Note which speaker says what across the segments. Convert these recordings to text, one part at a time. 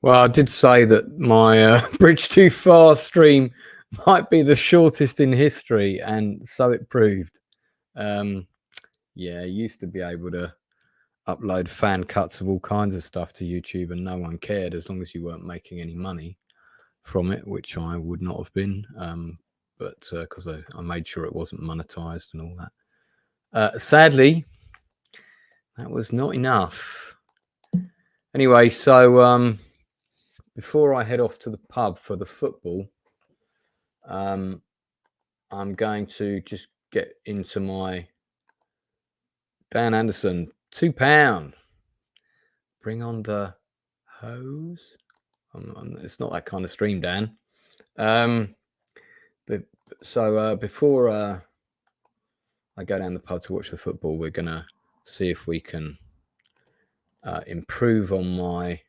Speaker 1: Well, I did say that my Bridge Too Far stream might be the shortest in history, and so it proved. Yeah, I used to be able to upload fan cuts of all kinds of stuff to YouTube, and no one cared as long as you weren't making any money from it, which I would not have been, but because I made sure it wasn't monetized and all that. Sadly, that was not enough. Anyway, so before I head off to the pub for the football, I'm going to just get into my Dan Anderson £2. Bring on the hose. It's not that kind of stream, Dan. So before I go down the pub to watch the football, we're gonna see if we can improve on my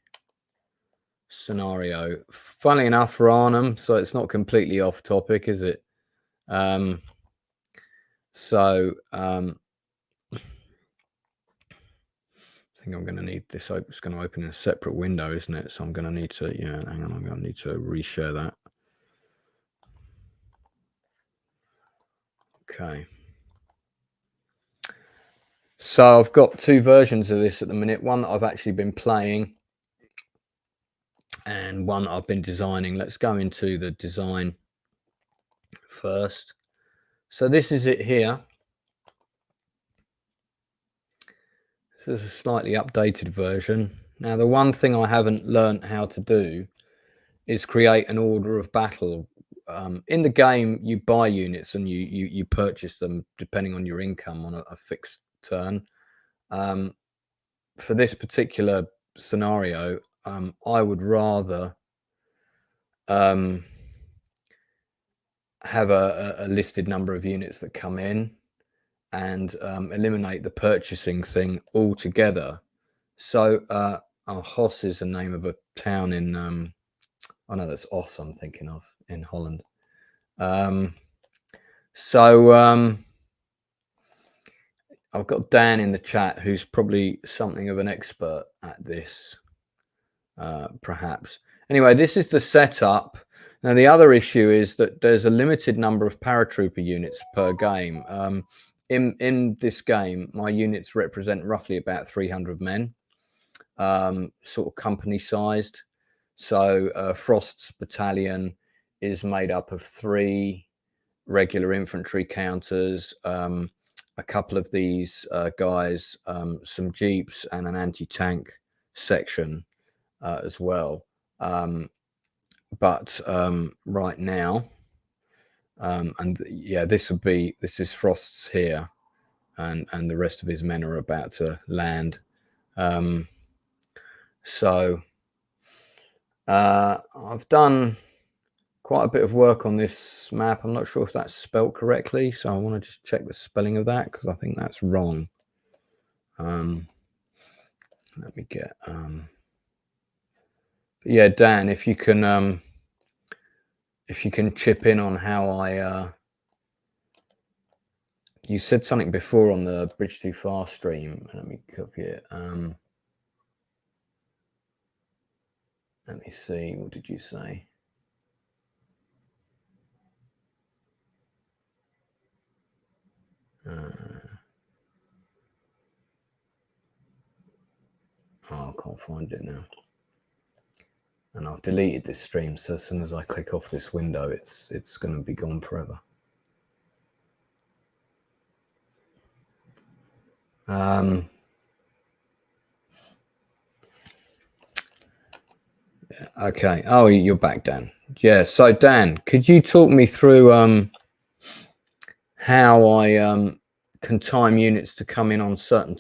Speaker 1: scenario. Funnily enough, for Arnhem, so it's not completely off topic, is it? I think I'm going to need this. It's going to open in a separate window, isn't it? So I'm going to need to, hang on, I'm going to need to reshare that. Okay. So I've got two versions of this at the minute. One that I've actually been playing and one that I've been designing. Let's go into the design first. So this is it here. This is a slightly updated version. Now, the one thing I haven't learned how to do is create an order of battle. In the game, you buy units and you purchase them depending on your income on a fixed turn. For this particular scenario, I would rather have a listed number of units that come in and eliminate the purchasing thing altogether. So Hos is the name of a town in I know that's Os I'm thinking of in Holland. I've got Dan in the chat, who's probably something of an expert at this, perhaps. Anyway, this is the setup. Now, the other issue is that there's a limited number of paratrooper units per game. In this game, my units represent roughly about 300 men, sort of company-sized. So Frost's battalion is made up of 3 regular infantry counters, a couple of these guys, some jeeps, and an anti-tank section as well. But right now, and yeah, this is Frost's here, and the rest of his men are about to land. So I've done quite a bit of work on this map. I'm not sure if that's spelt correctly, so I want to just check the spelling of that because I think that's wrong. Let me get yeah, Dan, if you can chip in on how I you said something before on the Bridge Too Far stream. Let me copy it. Let me see, what did you say? I can't find it now. And I've deleted this stream, so as soon as I click off this window, it's going to be gone forever. Okay. Oh, you're back, Dan. Yeah. So, Dan, could you talk me through how I can time units to come in on certain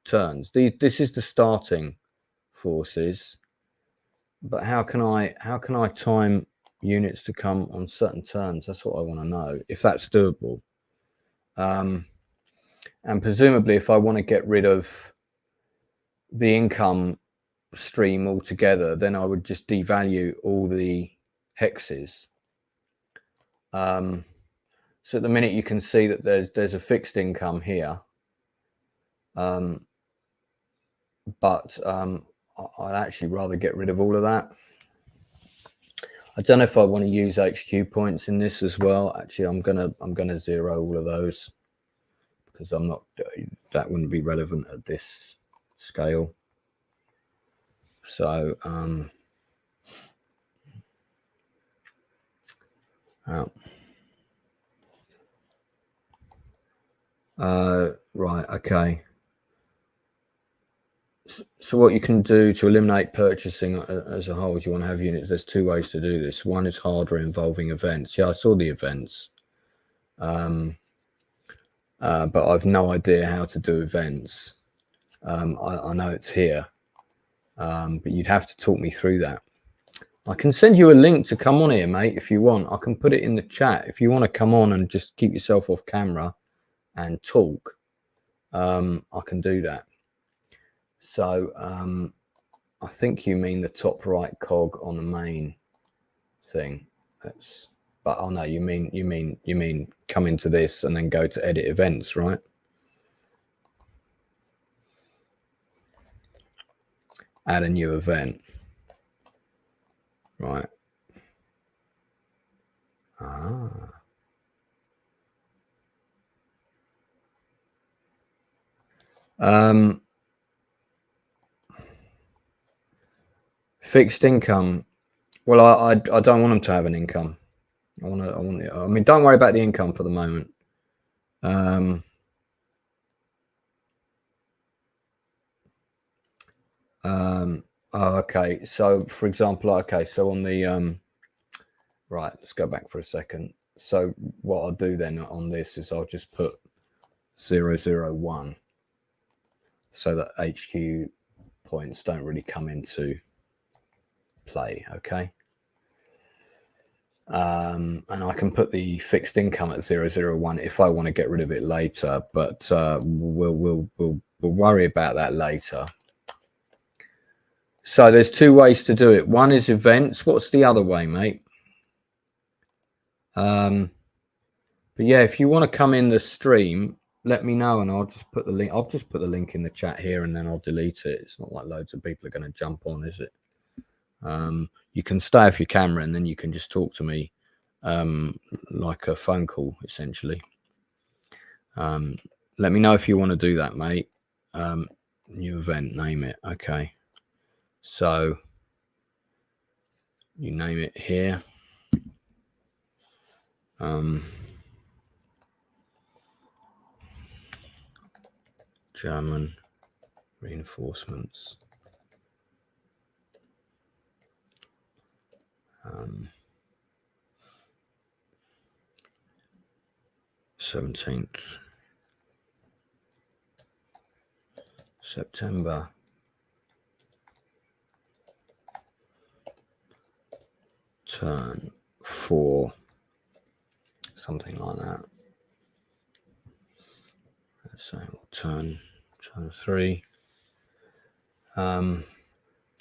Speaker 1: turns? This is the starting forces, but how can I time units to come on certain turns? That's what I want to know, if that's doable. And presumably, if I want to get rid of the income stream altogether, then I would just devalue all the hexes. So at the minute you can see that there's a fixed income here, but I'd actually rather get rid of all of that. I don't know if I want to use HQ points in this as well. Actually, I'm gonna zero all of those because I'm not. That wouldn't be relevant at this scale. So right, okay. So what you can do to eliminate purchasing as a whole is you want to have units. There's two ways to do this. One is hardware involving events. Yeah, I saw the events, but I've no idea how to do events. I know it's here, but you'd have to talk me through that. I can send you a link to come on here, mate, if you want. I can put it in the chat. If you want to come on and just keep yourself off camera and talk, I can do that. So I think you mean the top right cog on the main thing. That's, but oh no, you mean come into this and then go to edit events, right? Add a new event, right? Fixed income. Well, I don't want them to have an income. I mean, don't worry about the income for the moment. Oh, okay. So, for example, okay. So on the right, let's go back for a second. So what I'll do then on this is I'll just put 001, so that HQ points don't really come into play. Okay. And I can put the fixed income at 001 if I want to get rid of it later, but we'll worry about that later. So there's two ways to do it. One is events. What's the other way, mate? But yeah, if you want to come in the stream, let me know and I'll just put the link. I'll just put the link in the chat here and then I'll delete it. It's not like loads of people are going to jump on, is it? You can stay off your camera and then you can just talk to me like a phone call, essentially. Let me know if you want to do that, mate. New event, name it. Okay. So you name it here. German reinforcements. 17th September. Turn 4, something like that. Let's say we'll turn 3. Am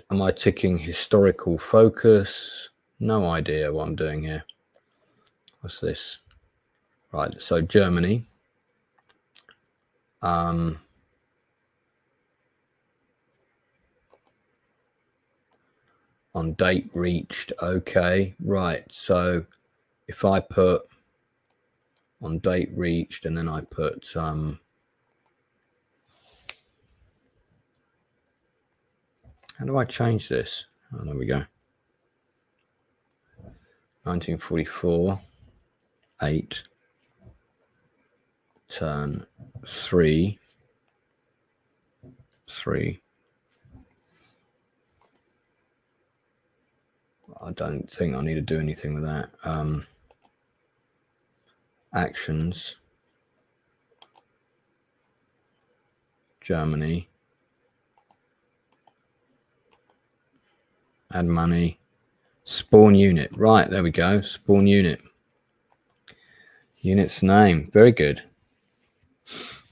Speaker 1: I ticking historical focus? No idea what I'm doing here. What's this? Right, so Germany. On date reached. Okay, right. So if I put on date reached and then I put how do I change this? Oh, there we go. 1944 8 turn 3 I don't think I need to do anything with that. Actions, Germany, add money, spawn unit. Right, there we go. Spawn unit. Unit's name. Very good.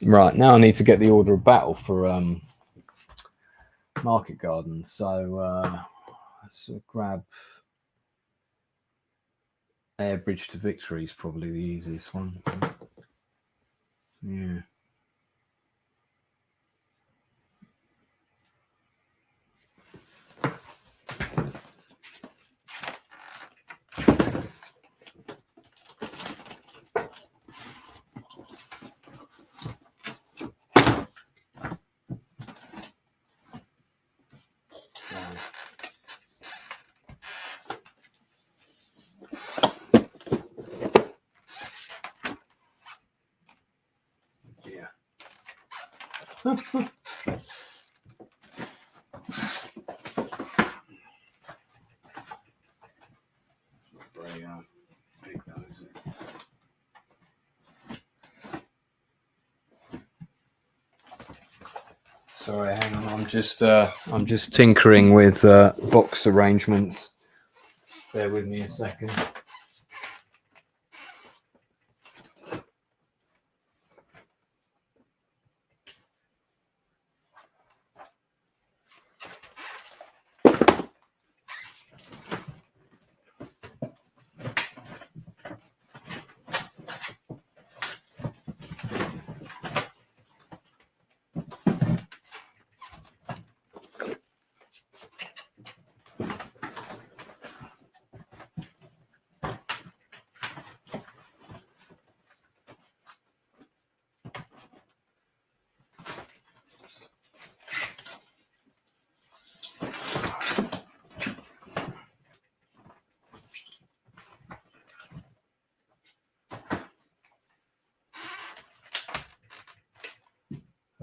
Speaker 1: Right, now I need to get the order of battle for Market Garden. So let's grab Air Bridge to Victory is probably the easiest one. Yeah. Very big though, is it? Sorry, hang on. I'm just tinkering with box arrangements. Bear with me a second.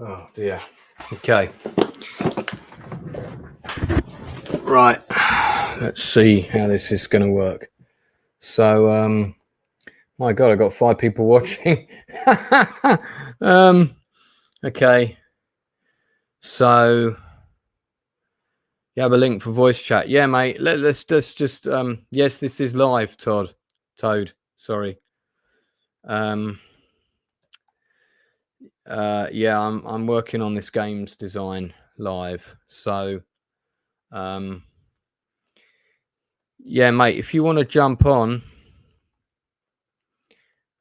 Speaker 1: Oh dear. Okay. Right. Let's see how this is going to work. So, my God, I've got 5 people watching. Okay. So, you have a link for voice chat? Yeah, mate. Let's just yes, this is live, Toad. Sorry. Yeah, I'm working on this game's design live. So, yeah, mate, if you want to jump on,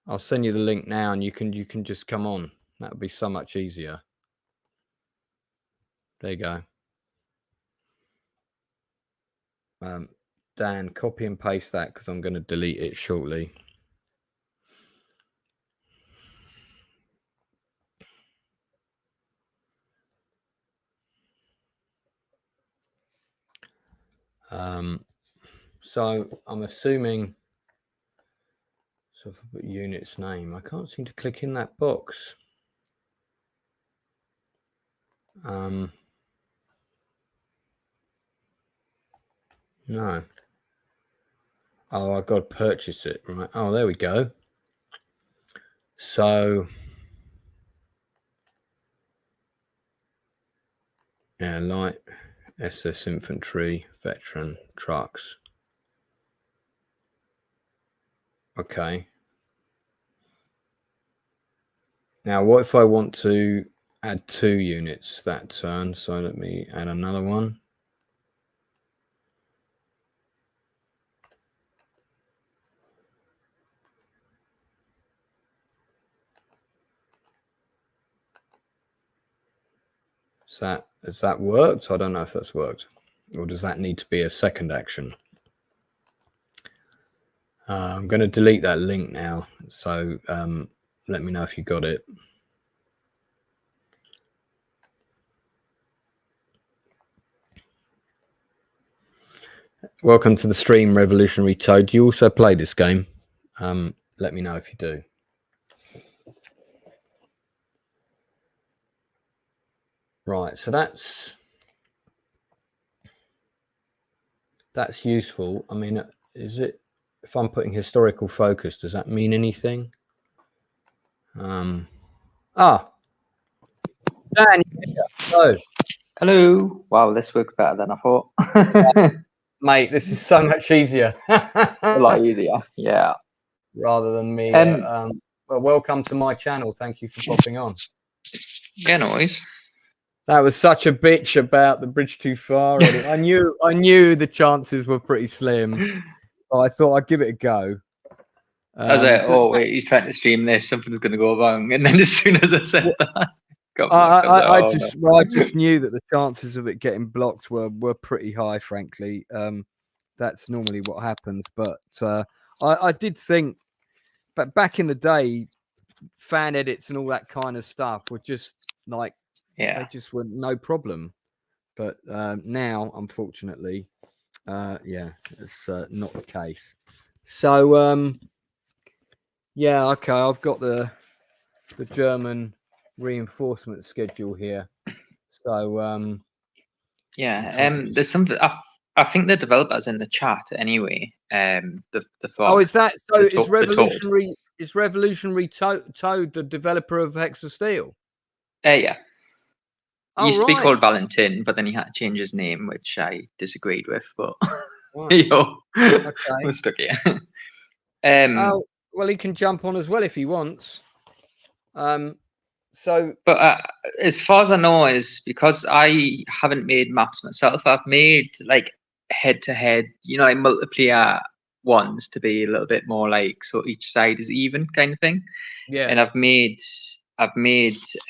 Speaker 1: I'll send you the link now, and you can just come on. That would be so much easier. There you go. Dan, copy and paste that because I'm going to delete it shortly. So I'm assuming, so if I put unit's name, I can't seem to click in that box. No. Oh, I've got to purchase it, right? Oh, there we go. So, yeah, light SS infantry, veteran, trucks. Okay. Now, what if I want to add 2 units that turn? So let me add another one. Has that worked? I don't know if that's worked. Or does that need to be a second action? I'm going to delete that link now. So let me know if you got it. Welcome to the stream, Revolutionary Toad. Do you also play this game? Let me know if you do. Right, so that's useful. I mean, is it, if I'm putting historical focus, does that mean anything? Dan,
Speaker 2: hello. Wow, this works better than I thought.
Speaker 1: Mate, this is so much easier.
Speaker 2: A lot easier, yeah.
Speaker 1: Rather than me. Well, welcome to my channel. Thank you for popping on.
Speaker 2: Yeah, no worries.
Speaker 1: That was such a bitch about the bridge too far. I knew the chances were pretty slim. But I thought I'd give it a go.
Speaker 2: I was like, oh wait, he's trying to stream this. Something's going to go wrong. And then as soon as I said that,
Speaker 1: I just knew that the chances of it getting blocked were pretty high. Frankly, that's normally what happens. But I did think, but back in the day, fan edits and all that kind of stuff were just like, they just were no problem. But now, unfortunately, yeah, it's not the case. So yeah, okay, I've got the German reinforcement schedule here. So
Speaker 2: there's some. I think the developers in the chat anyway. The
Speaker 1: oh, is that so?
Speaker 2: the
Speaker 1: Is Revolutionary Toad the developer of Hex of Steel?
Speaker 2: Yeah. He used to be
Speaker 1: right.
Speaker 2: called Valentin, but then he had to change his name, which I disagreed with. But
Speaker 1: Right. Okay.
Speaker 2: we're stuck here.
Speaker 1: Oh well, he can jump on as well if he wants. So,
Speaker 2: but as far as I know, is because I haven't made maps myself. I've made like head-to-head, like multiplayer ones to be a little bit more like so each side is even kind of thing.
Speaker 1: Yeah.
Speaker 2: And I've made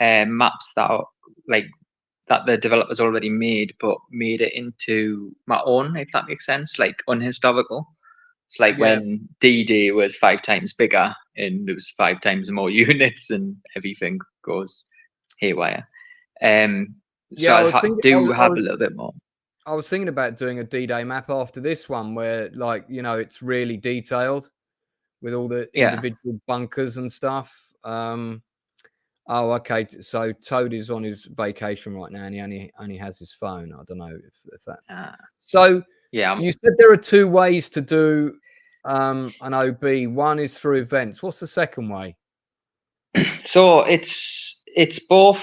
Speaker 2: maps that are like that the developers already made, but made it into my own, if that makes sense, like unhistorical. It's like when D-Day was 5 times bigger and there was 5 times more units and everything goes haywire. So I do have a little bit more.
Speaker 1: I was thinking about doing a D-Day map after this one where, like, it's really detailed with all the individual bunkers and stuff. Oh, okay. So Toad is on his vacation right now, and he only has his phone. I don't know if that. So you said there are 2 ways to do an OB. One is through events. What's the second way?
Speaker 2: So it's both.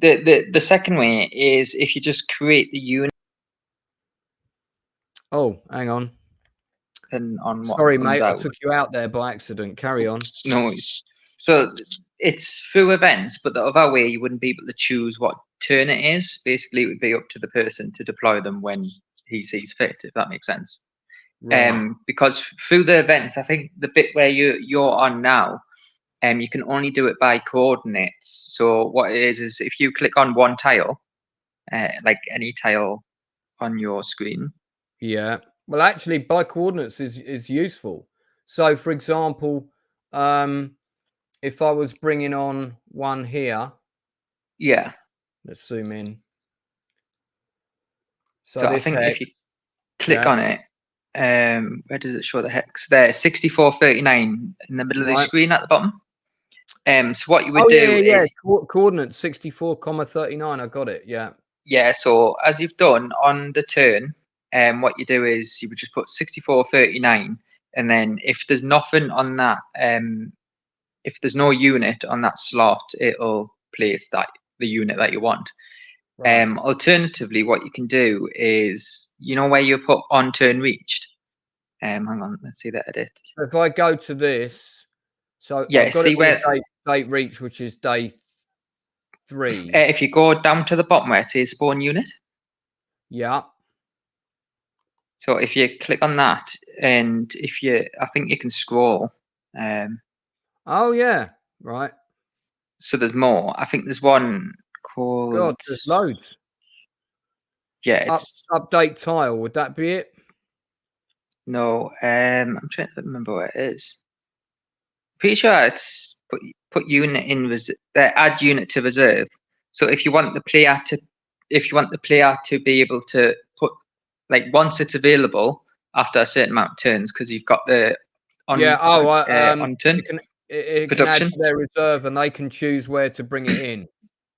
Speaker 2: The second way is if you just create the unit.
Speaker 1: Oh, hang on.
Speaker 2: And on what?
Speaker 1: Sorry, mate. I took you out there by accident. Carry on.
Speaker 2: No. So it's through events, but the other way you wouldn't be able to choose what turn it is. Basically, it would be up to the person to deploy them when he sees fit, if that makes sense. Right. Because through the events, I think the bit where you're on now, you can only do it by coordinates. So what it is if you click on one tile, like any tile on your screen.
Speaker 1: Yeah. Well, actually, by coordinates is useful. So, for example, if I was bringing on one here.
Speaker 2: Yeah.
Speaker 1: Let's zoom in.
Speaker 2: So I think if you click on it, where does it show the hex? There, 6439 in the middle of the screen at the bottom. So what you would do is
Speaker 1: coordinates 64,39. I got it. Yeah.
Speaker 2: Yeah. So as you've done on the turn, what you do is you would just put 6439, and then if there's nothing on that, if there's no unit on that slot, it'll place the unit that you want. Right. Alternatively, what you can do is, where you put on turn reached. Hang on, let's see the edit.
Speaker 1: So if I go to this, so
Speaker 2: yeah,
Speaker 1: I've got
Speaker 2: see where
Speaker 1: date reach, which is day 3.
Speaker 2: If you go down to the bottom where it says spawn unit.
Speaker 1: Yeah.
Speaker 2: So if you click on that, and I think you can scroll.
Speaker 1: Oh yeah, right.
Speaker 2: So there's more. I think there's one called.
Speaker 1: God, there's loads.
Speaker 2: Yeah.
Speaker 1: Update tile. Would that be it?
Speaker 2: No. I'm trying to remember where it is. Pretty sure it's put unit in add unit to reserve. So if you want the player to be able to put, like, once it's available after a certain amount of turns, because you've got the on turn.
Speaker 1: It can add to their reserve, and they can choose where to bring it in.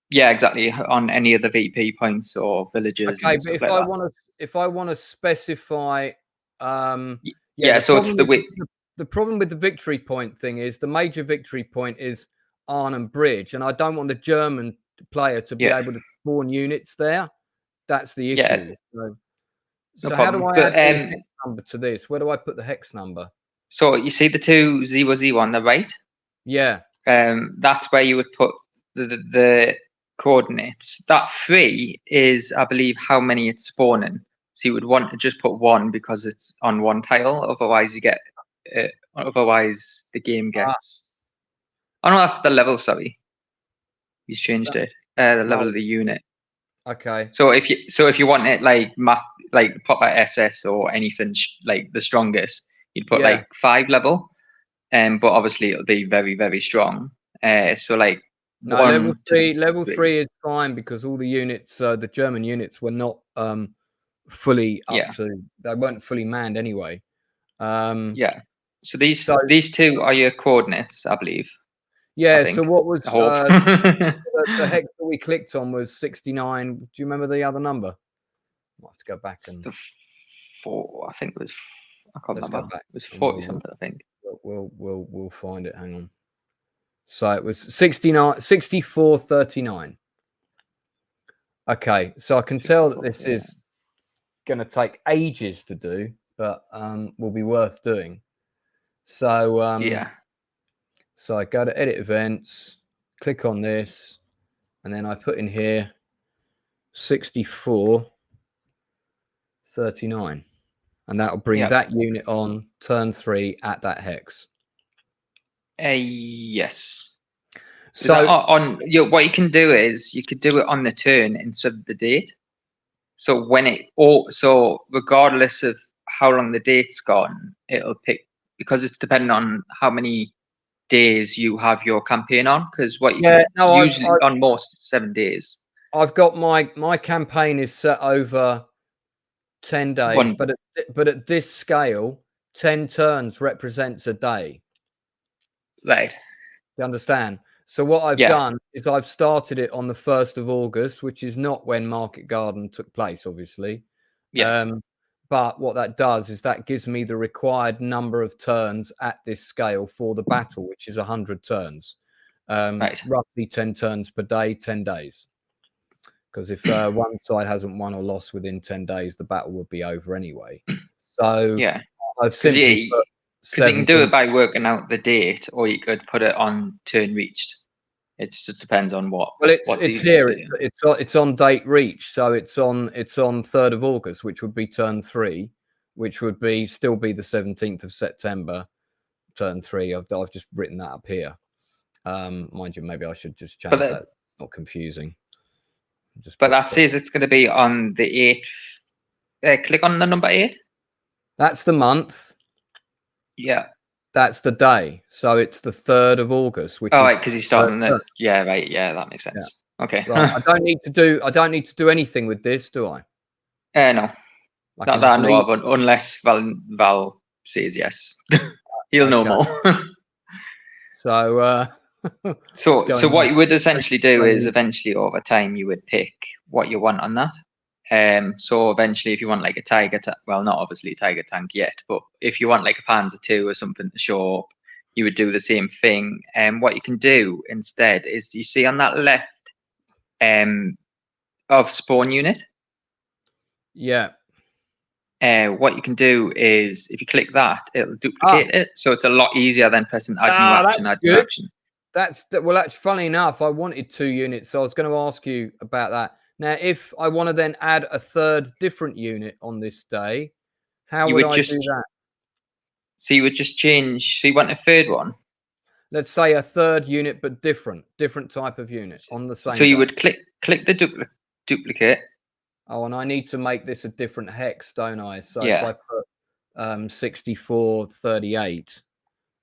Speaker 2: Yeah, exactly. On any of the VP points or villages.
Speaker 1: Okay, but if I want to specify,
Speaker 2: so it's
Speaker 1: the problem with the victory point thing is the major victory point is Arnhem Bridge, and I don't want the German player to be able to spawn units there. That's the issue. So how do I add the hex number to this? Where do I put the hex number?
Speaker 2: So you see the 200 on the right?
Speaker 1: Yeah.
Speaker 2: That's where you would put the coordinates. That 3 is, I believe, how many it's spawning. So you would want to just put 1 because it's on one tile. Otherwise, you get. Otherwise, the game gets. Oh no, that's the level. Sorry, he's changed it. The level of the unit.
Speaker 1: Okay.
Speaker 2: So if you want it like proper SS or anything like the strongest, you'd put like 5 level, but obviously it'll be very, very strong. So like
Speaker 1: level 3 is fine because all the units, the German units, were not fully up to. They weren't fully manned anyway.
Speaker 2: So these 2 are your coordinates, I believe.
Speaker 1: Yeah.
Speaker 2: think.
Speaker 1: So what was
Speaker 2: I hope.
Speaker 1: the hex that we clicked on was 69. Do you remember the other number? I'll have to go back and
Speaker 2: I think it was. I can't
Speaker 1: let's
Speaker 2: remember.
Speaker 1: go back.
Speaker 2: It was 40 something, I think.
Speaker 1: We'll find it. Hang on. So it was 6439. Okay, so I can tell that this is going to take ages to do, but will be worth doing. So
Speaker 2: yeah.
Speaker 1: So I go to edit events, click on this, and then I put in here 6439, and that'll bring that unit on turn 3 at that hex.
Speaker 2: Yes.
Speaker 1: So
Speaker 2: what you can do is you could do it on the turn instead of the date. So so regardless of how long the date's gone, it'll pick, because it's dependent on how many days you have your campaign on. Because usually on most 7 days.
Speaker 1: I've got my campaign is set over 10 days, but at this scale, 10 turns represents a day.
Speaker 2: Right.
Speaker 1: You understand? So what I've done is I've started it on the 1st of August, which is not when Market Garden took place, obviously.
Speaker 2: Yeah.
Speaker 1: But what that does is that gives me the required number of turns at this scale for the battle, which is 100 turns. Roughly 10 turns per day, 10 days. Because if one side hasn't won or lost within 10 days, the battle would be over anyway. So I've simply put,
Speaker 2: because you can do it by working out the date, or you could put it on turn reached. It just depends on what.
Speaker 1: Well, it's here. It's on date reached, so it's on 3rd of August, which would be turn 3, which would still be the 17th of September, turn 3. I've just written that up here. Mind you, maybe I should just change that. It's not confusing.
Speaker 2: But that says it's going to be on the 8th. Click on the number 8.
Speaker 1: That's the month.
Speaker 2: Yeah.
Speaker 1: That's the day. So it's the 3rd of August, which
Speaker 2: right, because he's starting the. Yeah, right. Yeah, that makes sense. Yeah. Okay.
Speaker 1: Right. I don't need to do anything with this, do I?
Speaker 2: No. Not that I know of, unless Val says yes. He'll know more.
Speaker 1: So
Speaker 2: so what you would essentially do is eventually over time you would pick what you want on that. So eventually if you want like a tiger well, not obviously a tiger tank yet, but if you want like a Panzer II or something to show up, you would do the same thing. And what you can do instead is, you see on that left of spawn unit, what you can do is, if you click that, it'll duplicate it, so it's a lot easier than pressing add new action, add new action.
Speaker 1: That's funny enough, I wanted 2 units, so I was going to ask you about that. Now, if I want to then add a 3rd different unit on this day, how would I do that?
Speaker 2: So you would just change. So you want a 3rd one?
Speaker 1: Let's say a 3rd unit, but different type of unit on the same.
Speaker 2: So you would click the duplicate.
Speaker 1: Oh, and I need to make this a different hex, don't I? So if I put 6438,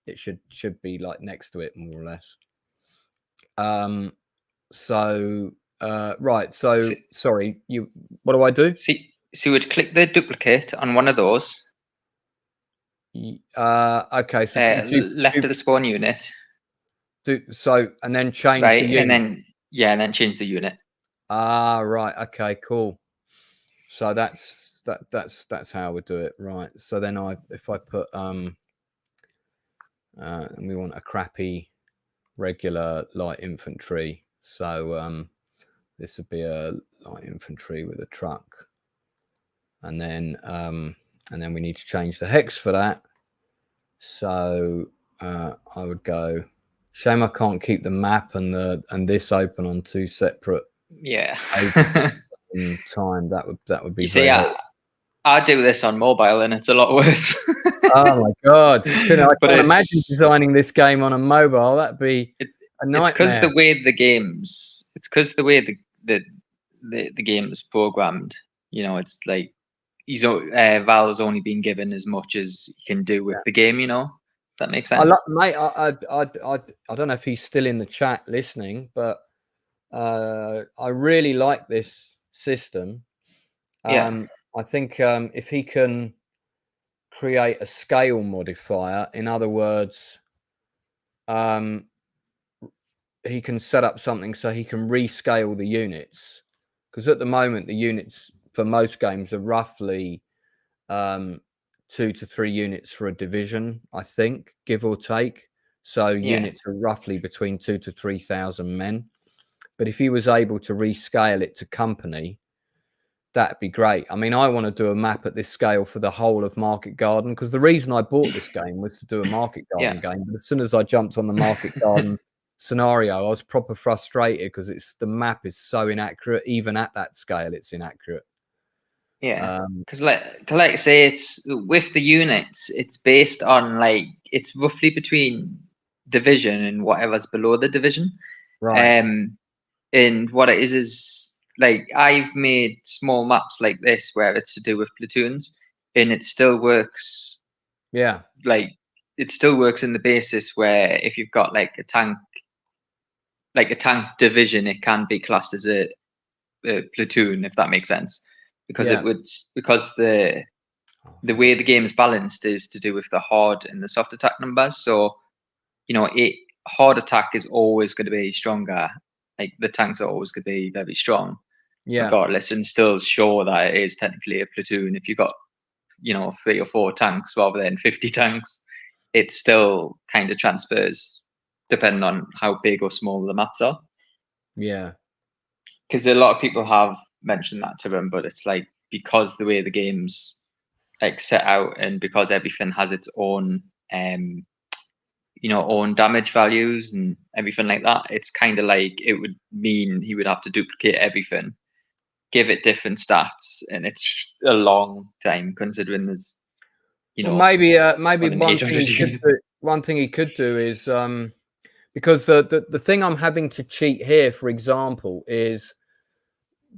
Speaker 1: it should be like next to it, more or less. Right. So sorry, what do I do?
Speaker 2: So you would click the duplicate on one of those.
Speaker 1: Okay. So
Speaker 2: left of the spawn unit.
Speaker 1: And then change the unit.
Speaker 2: and then change the unit.
Speaker 1: Right. Okay. Cool. So that's how I would do it. Right. So then if I put and we want a crappy regular light infantry. So this would be a light infantry with a truck, and then we need to change the hex for that. So I would go. Shame I can't keep the map and this open on 2 separate. In time. That would be.
Speaker 2: You see, I do this on mobile and it's a lot worse.
Speaker 1: Oh my god! I can't imagine designing this game on a mobile. That'd be a nightmare.
Speaker 2: It's because the way the games. It's because the way the game is programmed. You know, it's like Val's only been given as much as you can do with the game. You know, that makes sense.
Speaker 1: Mate, I don't know if he's still in the chat listening, but I really like this system. I think if he can create a scale modifier, in other words, he can set up something so he can rescale the units, because at the moment the units for most games are roughly 2 to 3 units for a division, I think, give or take. So units are roughly between 2,000 to 3,000 men. But if he was able to rescale it to company, that'd be great. I mean, I want to do a map at this scale for the whole of Market Garden, because the reason I bought this game was to do a Market Garden game. But as soon as I jumped on the Market Garden scenario, I was proper frustrated, because the map is so inaccurate. Even at that scale, it's inaccurate.
Speaker 2: Yeah, because like I say, it's with the units, it's based on like it's roughly between division and whatever's below the division.
Speaker 1: Right.
Speaker 2: And what it is like I've made small maps like this where it's to do with platoons, and it still works.
Speaker 1: Yeah.
Speaker 2: Like it still works in the basis where if you've got like a tank division, it can be classed as a platoon, if that makes sense. Because the way the game is balanced is to do with the hard and the soft attack numbers. So, hard attack is always going to be stronger. Like the tanks are always going to be very strong, regardless, and still show that it is technically a platoon. If you've got, 3 or 4 tanks rather than 50 tanks, it still kind of transfers depending on how big or small the maps are.
Speaker 1: Yeah.
Speaker 2: Because a lot of people have mentioned that to them, but it's like because the way the game's like set out and because everything has its own own damage values and everything like that, it's kind of like it would mean he would have to duplicate everything, give it different stats, and it's a long time considering there's
Speaker 1: maybe one thing he could do is because the thing I'm having to cheat here, for example, is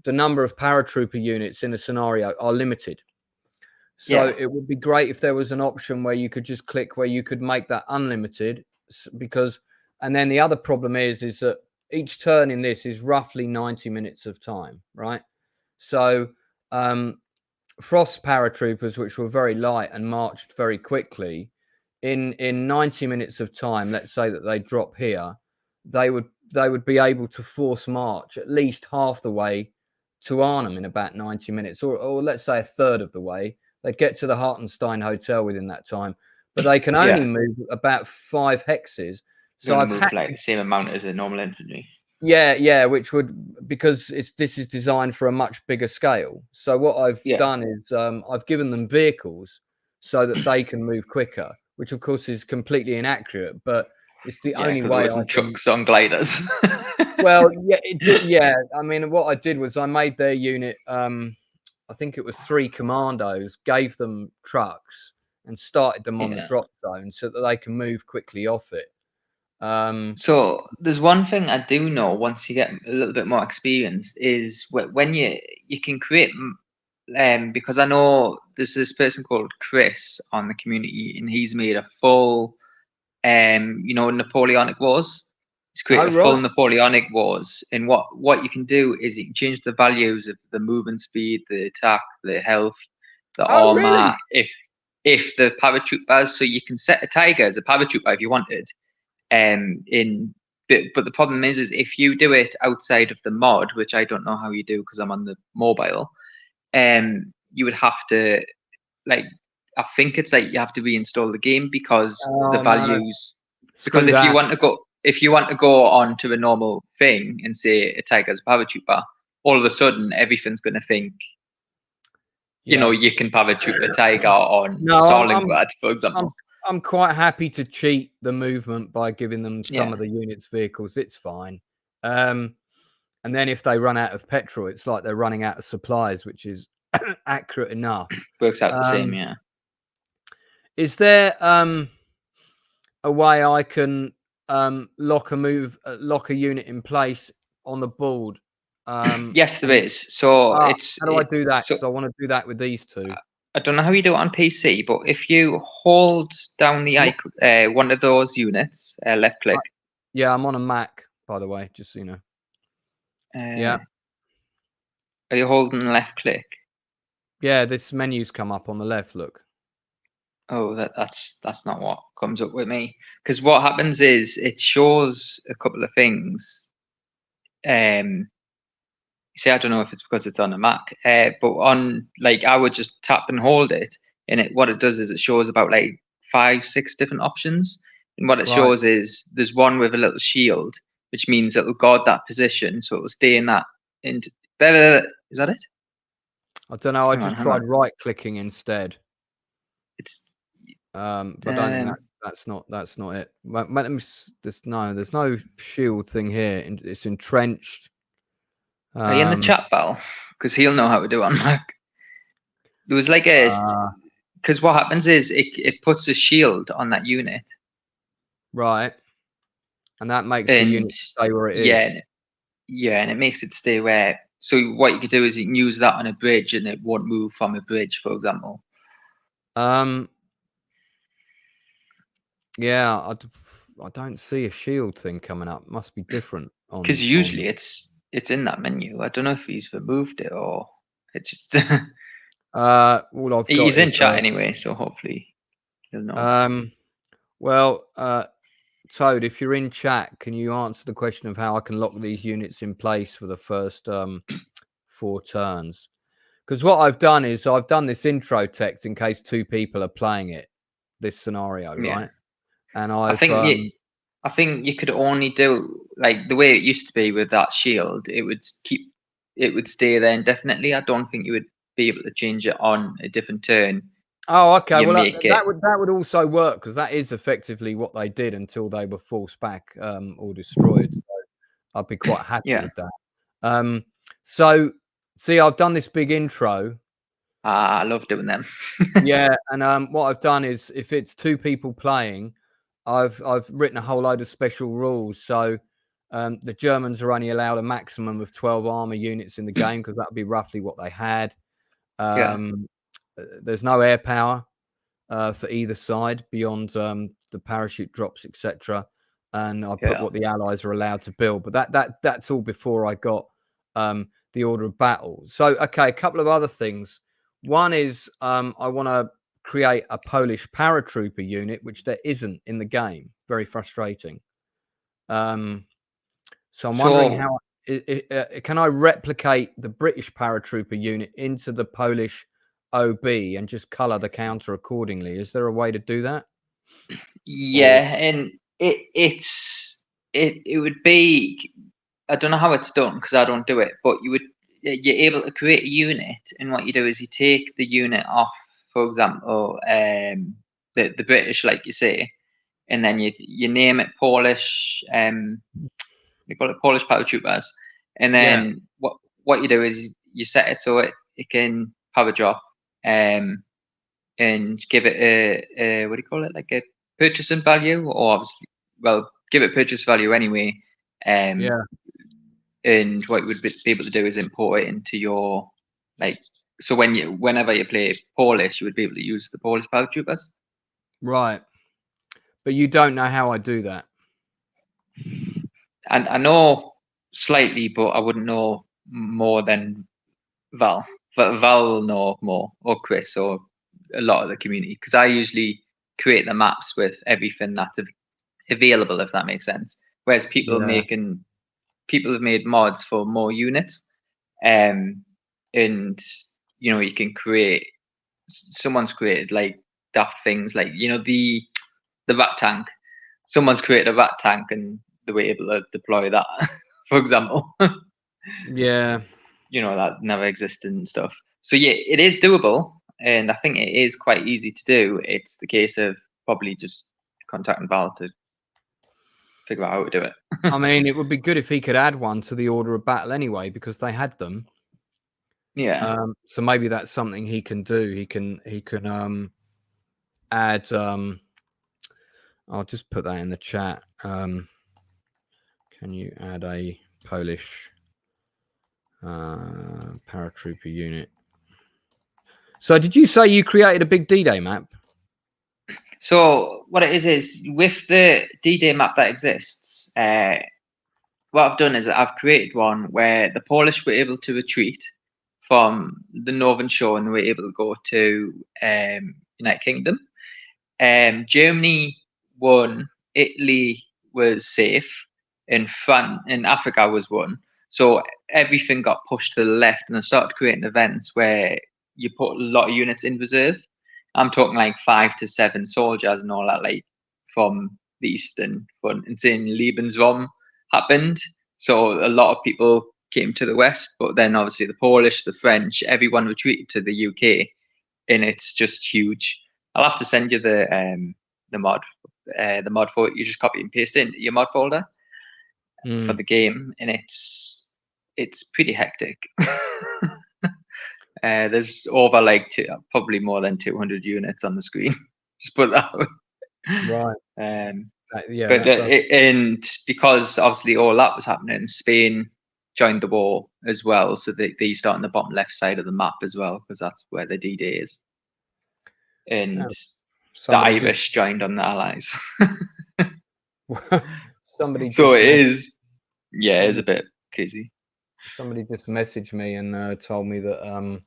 Speaker 1: the number of paratrooper units in a scenario are limited. So it would be great if there was an option where you could just click where you could make that unlimited, and then the other problem is that each turn in this is roughly 90 minutes of time, right? So Frost paratroopers, which were very light and marched very quickly, in 90 minutes of time, let's say that they drop here, they would be able to force march at least half the way to Arnhem in about 90 minutes, or let's say a third of the way. They'd get to the Hartenstein Hotel within that time, but they can only move about 5 hexes. So I've
Speaker 2: had like the same amount as a normal infantry.
Speaker 1: Yeah, which would, because this is designed for a much bigger scale. So what I've done is I've given them vehicles so that they can move quicker, which of course is completely inaccurate, but it's the only way.
Speaker 2: There wasn't trucks on gliders.
Speaker 1: Well, I mean, what I did was I made their unit. I think it was 3 commandos, gave them trucks, and started them on the drop zone so that they can move quickly off it.
Speaker 2: So there's one thing I do know once you get a little bit more experience is when you can create, because I know there's this person called Chris on the community, and he's made a full, Napoleonic Wars. He's created a full Napoleonic Wars, and what you can do is you can change the values of the movement speed, the attack, the health, the armor. Really? If the paratroopers, so you can set a tiger as a paratrooper if you wanted. But the problem is if you do it outside of the mod, which I don't know how you do because I'm on the mobile, you would have to, like, I think it's like you have to reinstall the game because the values. No. Because if you want to go on to a normal thing and say a tiger's a paratrooper, all of a sudden everything's going to think, you can paratroop a tiger on Stalingrad, for example.
Speaker 1: I'm quite happy to cheat the movement by giving them some of the units vehicles. It's fine. And then if they run out of petrol, it's like they're running out of supplies, which is accurate enough.
Speaker 2: Works out the same, yeah.
Speaker 1: Is there a way I can lock a unit in place on the board?
Speaker 2: Yes, there is. So
Speaker 1: how do I do that? Because I want to do that with these 2.
Speaker 2: I don't know how you do it on PC, but if you hold down the icon, one of those units, left click.
Speaker 1: Yeah, I'm on a Mac, by the way, just so you know.
Speaker 2: Are you holding left click?
Speaker 1: Yeah, this menu's come up on the left, look.
Speaker 2: Oh, that's not what comes up with me. Because what happens is it shows a couple of things. See, I don't know if it's because it's on a Mac, but on like I would just tap and hold it, and what it does is it shows about like 5, 6 different options. And what it
Speaker 1: Right.
Speaker 2: shows is there's one with a little shield, which means it'll guard that position, so it'll stay in that. And is that it?
Speaker 1: I don't know. I
Speaker 2: Hang on,
Speaker 1: just
Speaker 2: hang
Speaker 1: tried
Speaker 2: on.
Speaker 1: right clicking instead.
Speaker 2: It's
Speaker 1: But I don't think that's not it. Let me. There's no shield thing here. It's entrenched.
Speaker 2: are you in the chat, Val? Because he'll know how to do it on Mac. There was like because what happens is it puts a shield on that unit.
Speaker 1: Right. And that makes the unit stay where it is.
Speaker 2: Yeah, and it makes it stay where. So what you could do is you can use that on a bridge, and it won't move from a bridge, for example.
Speaker 1: Yeah, I don't see a shield thing coming up. Must be different.
Speaker 2: Because usually it's in that menu. I don't know if he's removed it or it's just.
Speaker 1: All I've got.
Speaker 2: He's in chat anyway, so hopefully he'll know.
Speaker 1: Well, Toad, if you're in chat, can you answer the question of how I can lock these units in place for the first 4 turns? Because what I've done is I've done this intro text in case 2 people are playing it, this scenario, right? And I
Speaker 2: think you could only do like the way it used to be with that shield. It would stay there indefinitely. I don't think you would be able to change it on a different turn.
Speaker 1: Oh, okay. Well, that would also work because that is effectively what they did until they were forced back or destroyed. So I'd be quite happy with that. So, see, I've done this big intro.
Speaker 2: I love doing them.
Speaker 1: Yeah, and what I've done is if it's 2 people playing, I've written a whole load of special rules. So the Germans are only allowed a maximum of 12 armor units in the game because that would be roughly what they had. There's no air power for either side beyond the parachute drops, etc. And I put what the Allies are allowed to build, but that's all before I got the order of battle. So, okay, a couple of other things. One is I want to create a Polish paratrooper unit, which there isn't in the game. Very frustrating. So I'm wondering how can I replicate the British paratrooper unit into the Polish OB and just color the counter accordingly? Is there a way to do that?
Speaker 2: Yeah, and it would be, I don't know how it's done because I don't do it, but you're able to create a unit, and what you do is you take the unit off, for example, the British, like you say, and then you name it Polish, they call it Polish paratroopers, and then what you do is you set it so it can power drop, and give it a what do you call it, like a purchasing value, or obviously, well, give it purchase value anyway. And what you would be able to do is import it into your, like, so whenever you play Polish, you would be able to use the Polish paratroopers.
Speaker 1: Right. But you don't know how I do that.
Speaker 2: And I know slightly, but I wouldn't know more than Val. But Val will know more, or Chris, or a lot of the community, because I usually create the maps with everything that's available, if that makes sense. Whereas people have made mods for more units, and you can create. Someone's created like daft things, like the rat tank. Someone's created a rat tank, and they were able to deploy that, for example. That never existed and stuff. So yeah, it is doable, and I think it is quite easy to do. It's the case of probably just contacting Val to figure out how to do it.
Speaker 1: I mean, it would be good if he could add one to the order of battle anyway, because they had them.
Speaker 2: Yeah.
Speaker 1: So maybe that's something he can do. He can add. I'll just put that in the chat. Can you add a Polish paratrooper unit? So did you say you created a big D-Day map?
Speaker 2: So what it is with the D-Day map that exists, what I've done is I've created one where the Polish were able to retreat from the Northern Shore, and they were able to go to United Kingdom. Germany won, Italy was safe, and France and Africa was won. So everything got pushed to the left, and I started creating events where you put a lot of units in reserve. I'm talking like 5 to 7 soldiers and all that, like from the Eastern Front. And saying Lebensraum happened, so a lot of people came to the west, but then obviously the Polish, the French, everyone retreated to the UK, and it's just huge. I'll have to send you the mod folder. You just copy and paste it into your mod folder for the game, and it's pretty hectic. There's over like probably more than 200 units on the screen. Just put that out.
Speaker 1: Right.
Speaker 2: And because obviously all that was happening, Spain joined the war as well, so they start on the bottom left side of the map as well, because that's where the D-Day is. And the Irish joined on the Allies. So it is, yeah, it's a bit crazy.
Speaker 1: Somebody just messaged me and told me that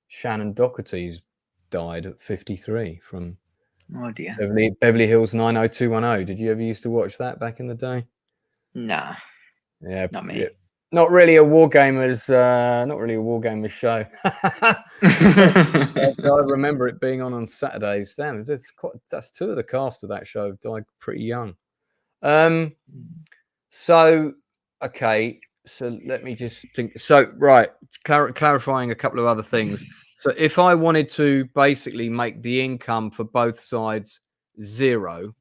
Speaker 1: Shannon Doherty's died at 53 from Beverly Hills 90210. Did you ever used to watch that back in the day?
Speaker 2: Nah.
Speaker 1: Yeah,
Speaker 2: not me.
Speaker 1: Yeah. Not really a Wargamers show. I remember it being on Saturdays. Damn, that's 2 of the cast of that show have died pretty young. So okay, so let me just think. So right, clarifying a couple of other things. So if I wanted to basically make the income for both sides 0,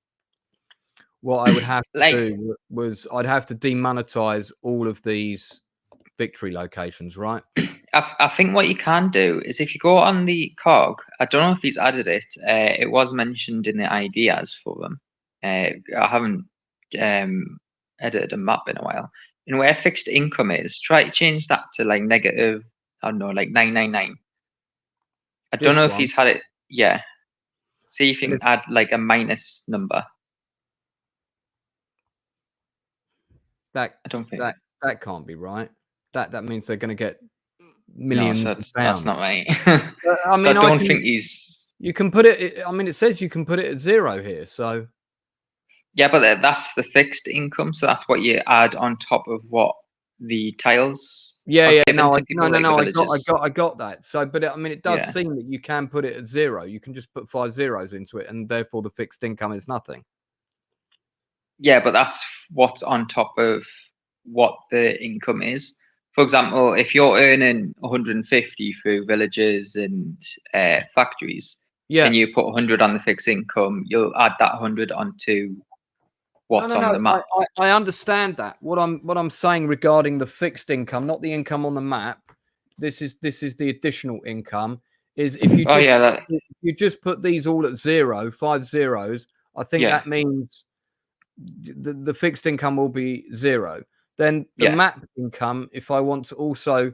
Speaker 1: what I would have to do was I'd have to demonetize all of these victory locations, right?
Speaker 2: I think what you can do is if you go on the cog, I don't know if he's added it. It was mentioned in the ideas for them. I haven't edited a map in a while. And where fixed income is, try to change that to like negative, I don't know, like 999. I don't know if he's had it. Yeah. See if you can add like a minus number.
Speaker 1: I don't think that can't be right. That means they're going to get millions of pounds.
Speaker 2: That's not right.
Speaker 1: I mean,
Speaker 2: I don't think he's.
Speaker 1: You can put it. I mean, it says you can put it at 0 here. So.
Speaker 2: Yeah, but that's the fixed income. So that's what you add on top of what the tiles.
Speaker 1: Yeah. No, I got that. So, but I mean, it does seem that you can put it at 0. You can just put 5 zeros into it, and therefore the fixed income is nothing.
Speaker 2: Yeah, but that's what's on top of what the income is. For example, if you're earning 150 through villages and factories, and you put 100 on the fixed income, you'll add that 100 onto what's on the map.
Speaker 1: I understand that. What I'm saying regarding the fixed income, not the income on the map, this is the additional income. Is if you you just put these all at 0, 5 zeros, I think that means the fixed income will be 0. Then the map income, if I want to also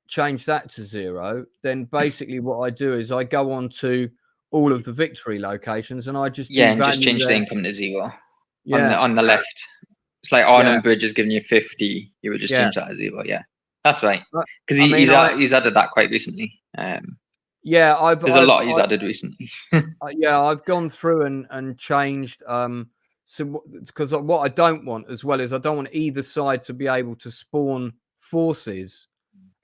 Speaker 1: change that to 0, then basically what I do is I go on to all of the victory locations and I just
Speaker 2: and just change the income to 0. On the left. It's like Arnhem Bridge is giving you 50. You would just change that to 0. Yeah, that's right. Because he's added that quite recently. There's a lot he's added recently.
Speaker 1: I've gone through and changed. So because what I don't want as well is I don't want either side to be able to spawn forces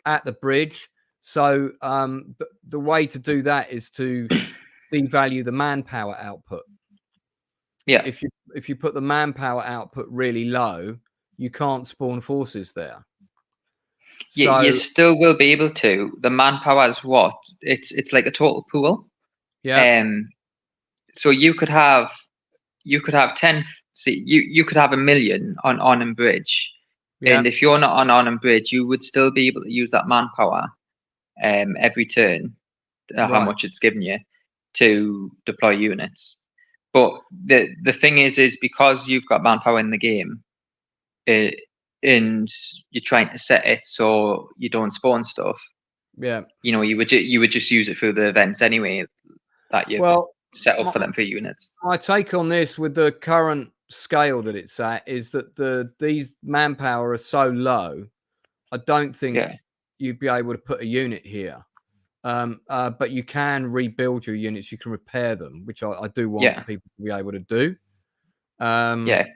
Speaker 1: at the bridge. So the way to do that is to devalue the manpower output.
Speaker 2: Yeah.
Speaker 1: If you put the manpower output really low, you can't spawn forces there.
Speaker 2: Yeah, you still will be able to. The manpower is what? It's like a total pool.
Speaker 1: Yeah.
Speaker 2: So you could have 10. See, you could have 1 million on Arnhem Bridge, and if you're not on Arnhem Bridge, you would still be able to use that manpower every turn, how much it's given you to deploy units. But the thing is because you've got manpower in the game, and you're trying to set it so you don't spawn stuff.
Speaker 1: Yeah.
Speaker 2: You would just use it through the events anyway that you set up for them for units.
Speaker 1: My take on this with the current scale that it's at is that these manpower are so low. I don't think you'd be able to put a unit here. But you can rebuild your units. You can repair them, which I do want
Speaker 2: Yeah.
Speaker 1: people to be able to do.
Speaker 2: Yeah,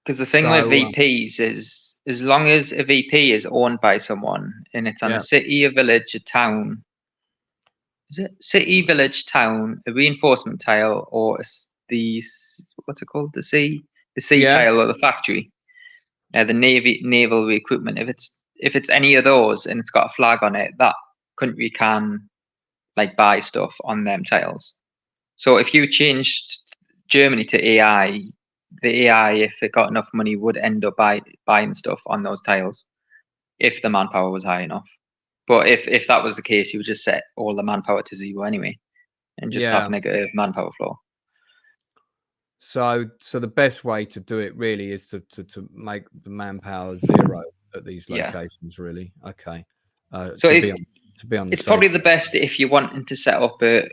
Speaker 2: because the thing with VPs is, as long as a VP is owned by someone and it's on a city, a village, a town, is it city, village, town, a reinforcement tile, or what's it called, the sea tile, or the factory, the naval recruitment. If it's any of those and it's got a flag on it, that country can like buy stuff on them tiles. So if you changed Germany to AI, the AI, if it got enough money, would end up buying stuff on those tiles if the manpower was high enough. But if that was the case, you would just set all the manpower to 0 anyway, and just have negative manpower flow.
Speaker 1: So the best way to do it really is to make the manpower 0 at these locations. Really, okay.
Speaker 2: So
Speaker 1: to be on the
Speaker 2: it's probably the best if you wanting to set up a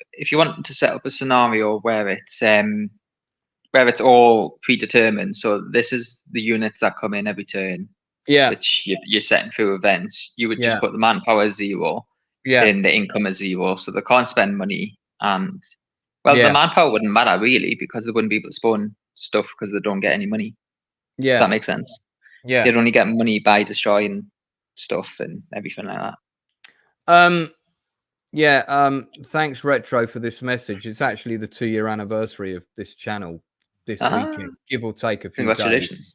Speaker 2: scenario where it's all predetermined. So this is the units that come in every turn.
Speaker 1: Yeah.
Speaker 2: Which you're setting through events. You would just put the manpower 0.
Speaker 1: Yeah.
Speaker 2: And the income is 0, so they can't spend money. And the manpower wouldn't matter really, because they wouldn't be able to spawn stuff because they don't get any money.
Speaker 1: Yeah.
Speaker 2: Does that make sense?
Speaker 1: Yeah.
Speaker 2: They'd only get money by destroying stuff and everything like that.
Speaker 1: Thanks Retro for this message. It's actually the 2-year anniversary of this channel this weekend, give or take a few
Speaker 2: Congratulations.
Speaker 1: days.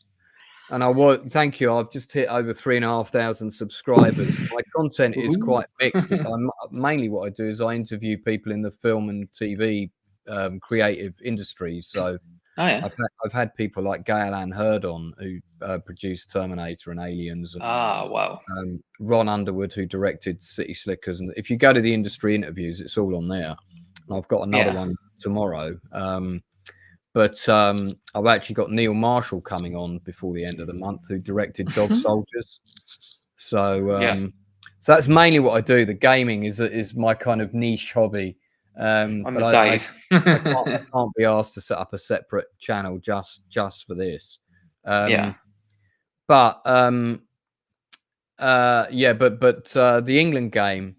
Speaker 1: And thank you. I've just hit over 3,500 subscribers. My content is quite mixed. Mainly what I do is I interview people in the film and TV creative industries. So I've had people like Gail Ann Hurd on, who produced Terminator and Aliens. And,
Speaker 2: wow.
Speaker 1: Ron Underwood, who directed City Slickers. And if you go to the industry interviews, it's all on there. And I've got another one tomorrow. But I've actually got Neil Marshall coming on before the end of the month, who directed Dog Soldiers. So so that's mainly what I do. The gaming is my kind of niche hobby.
Speaker 2: On the side.
Speaker 1: I can't be asked to set up a separate channel just for this. But the England game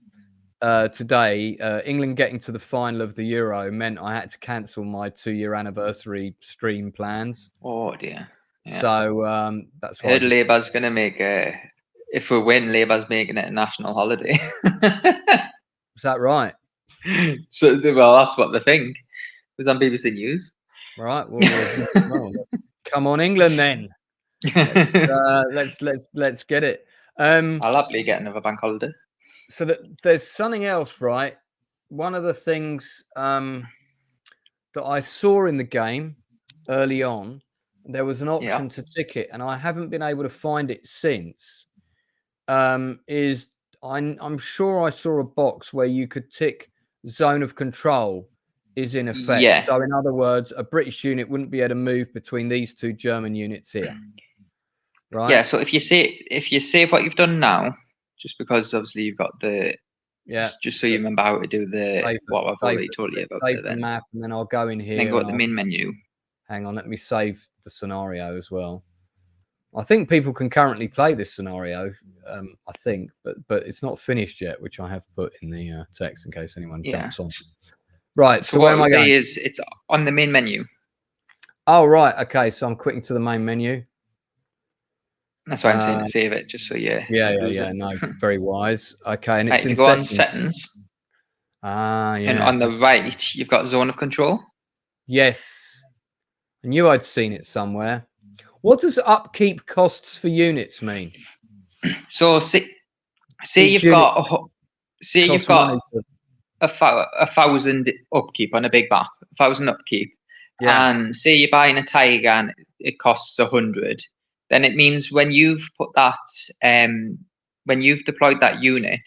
Speaker 1: today, England getting to the final of the Euro meant I had to cancel my 2-year anniversary stream plans.
Speaker 2: Oh dear. Yeah.
Speaker 1: So that's why.
Speaker 2: I heard Labour's going to make if we win, Labour's making it a national holiday.
Speaker 1: Is that right?
Speaker 2: So, that's what they think. It was on BBC News.
Speaker 1: Right. Well, come on, England, then. Let's get it.
Speaker 2: I'll happily get another bank holiday.
Speaker 1: So there's something else, right? One of the things that I saw in the game early on, there was an option to tick it, and I haven't been able to find it since. I'm sure I saw a box where you could tick zone of control is in effect.
Speaker 2: Yeah.
Speaker 1: So in other words, a British unit wouldn't be able to move between these 2 German units here. Right?
Speaker 2: Yeah, so if you save what you've done now, just because obviously you've got just so you remember how to do what I've already told you about
Speaker 1: the map, and then I'll go in here.
Speaker 2: Then go to the main menu.
Speaker 1: Hang on, let me save the scenario as well. I think people can currently play this scenario, I think, but it's not finished yet, which I have put in the text in case anyone jumps on. Right, so where am I going?
Speaker 2: It's on the main menu.
Speaker 1: Oh, right, okay, so I'm quitting to the main menu.
Speaker 2: That's why I'm saying to save it, just so Yeah,
Speaker 1: no, very wise. Okay, and it's
Speaker 2: in go on settings. And on the right, you've got zone of control.
Speaker 1: Yes. I knew I'd seen it somewhere. What does upkeep costs for units mean?
Speaker 2: So say you've got 1,000 upkeep on a big map, 1,000 upkeep, and say you're buying a tiger and it costs 100. Then it means when you've put that, when you've deployed that unit,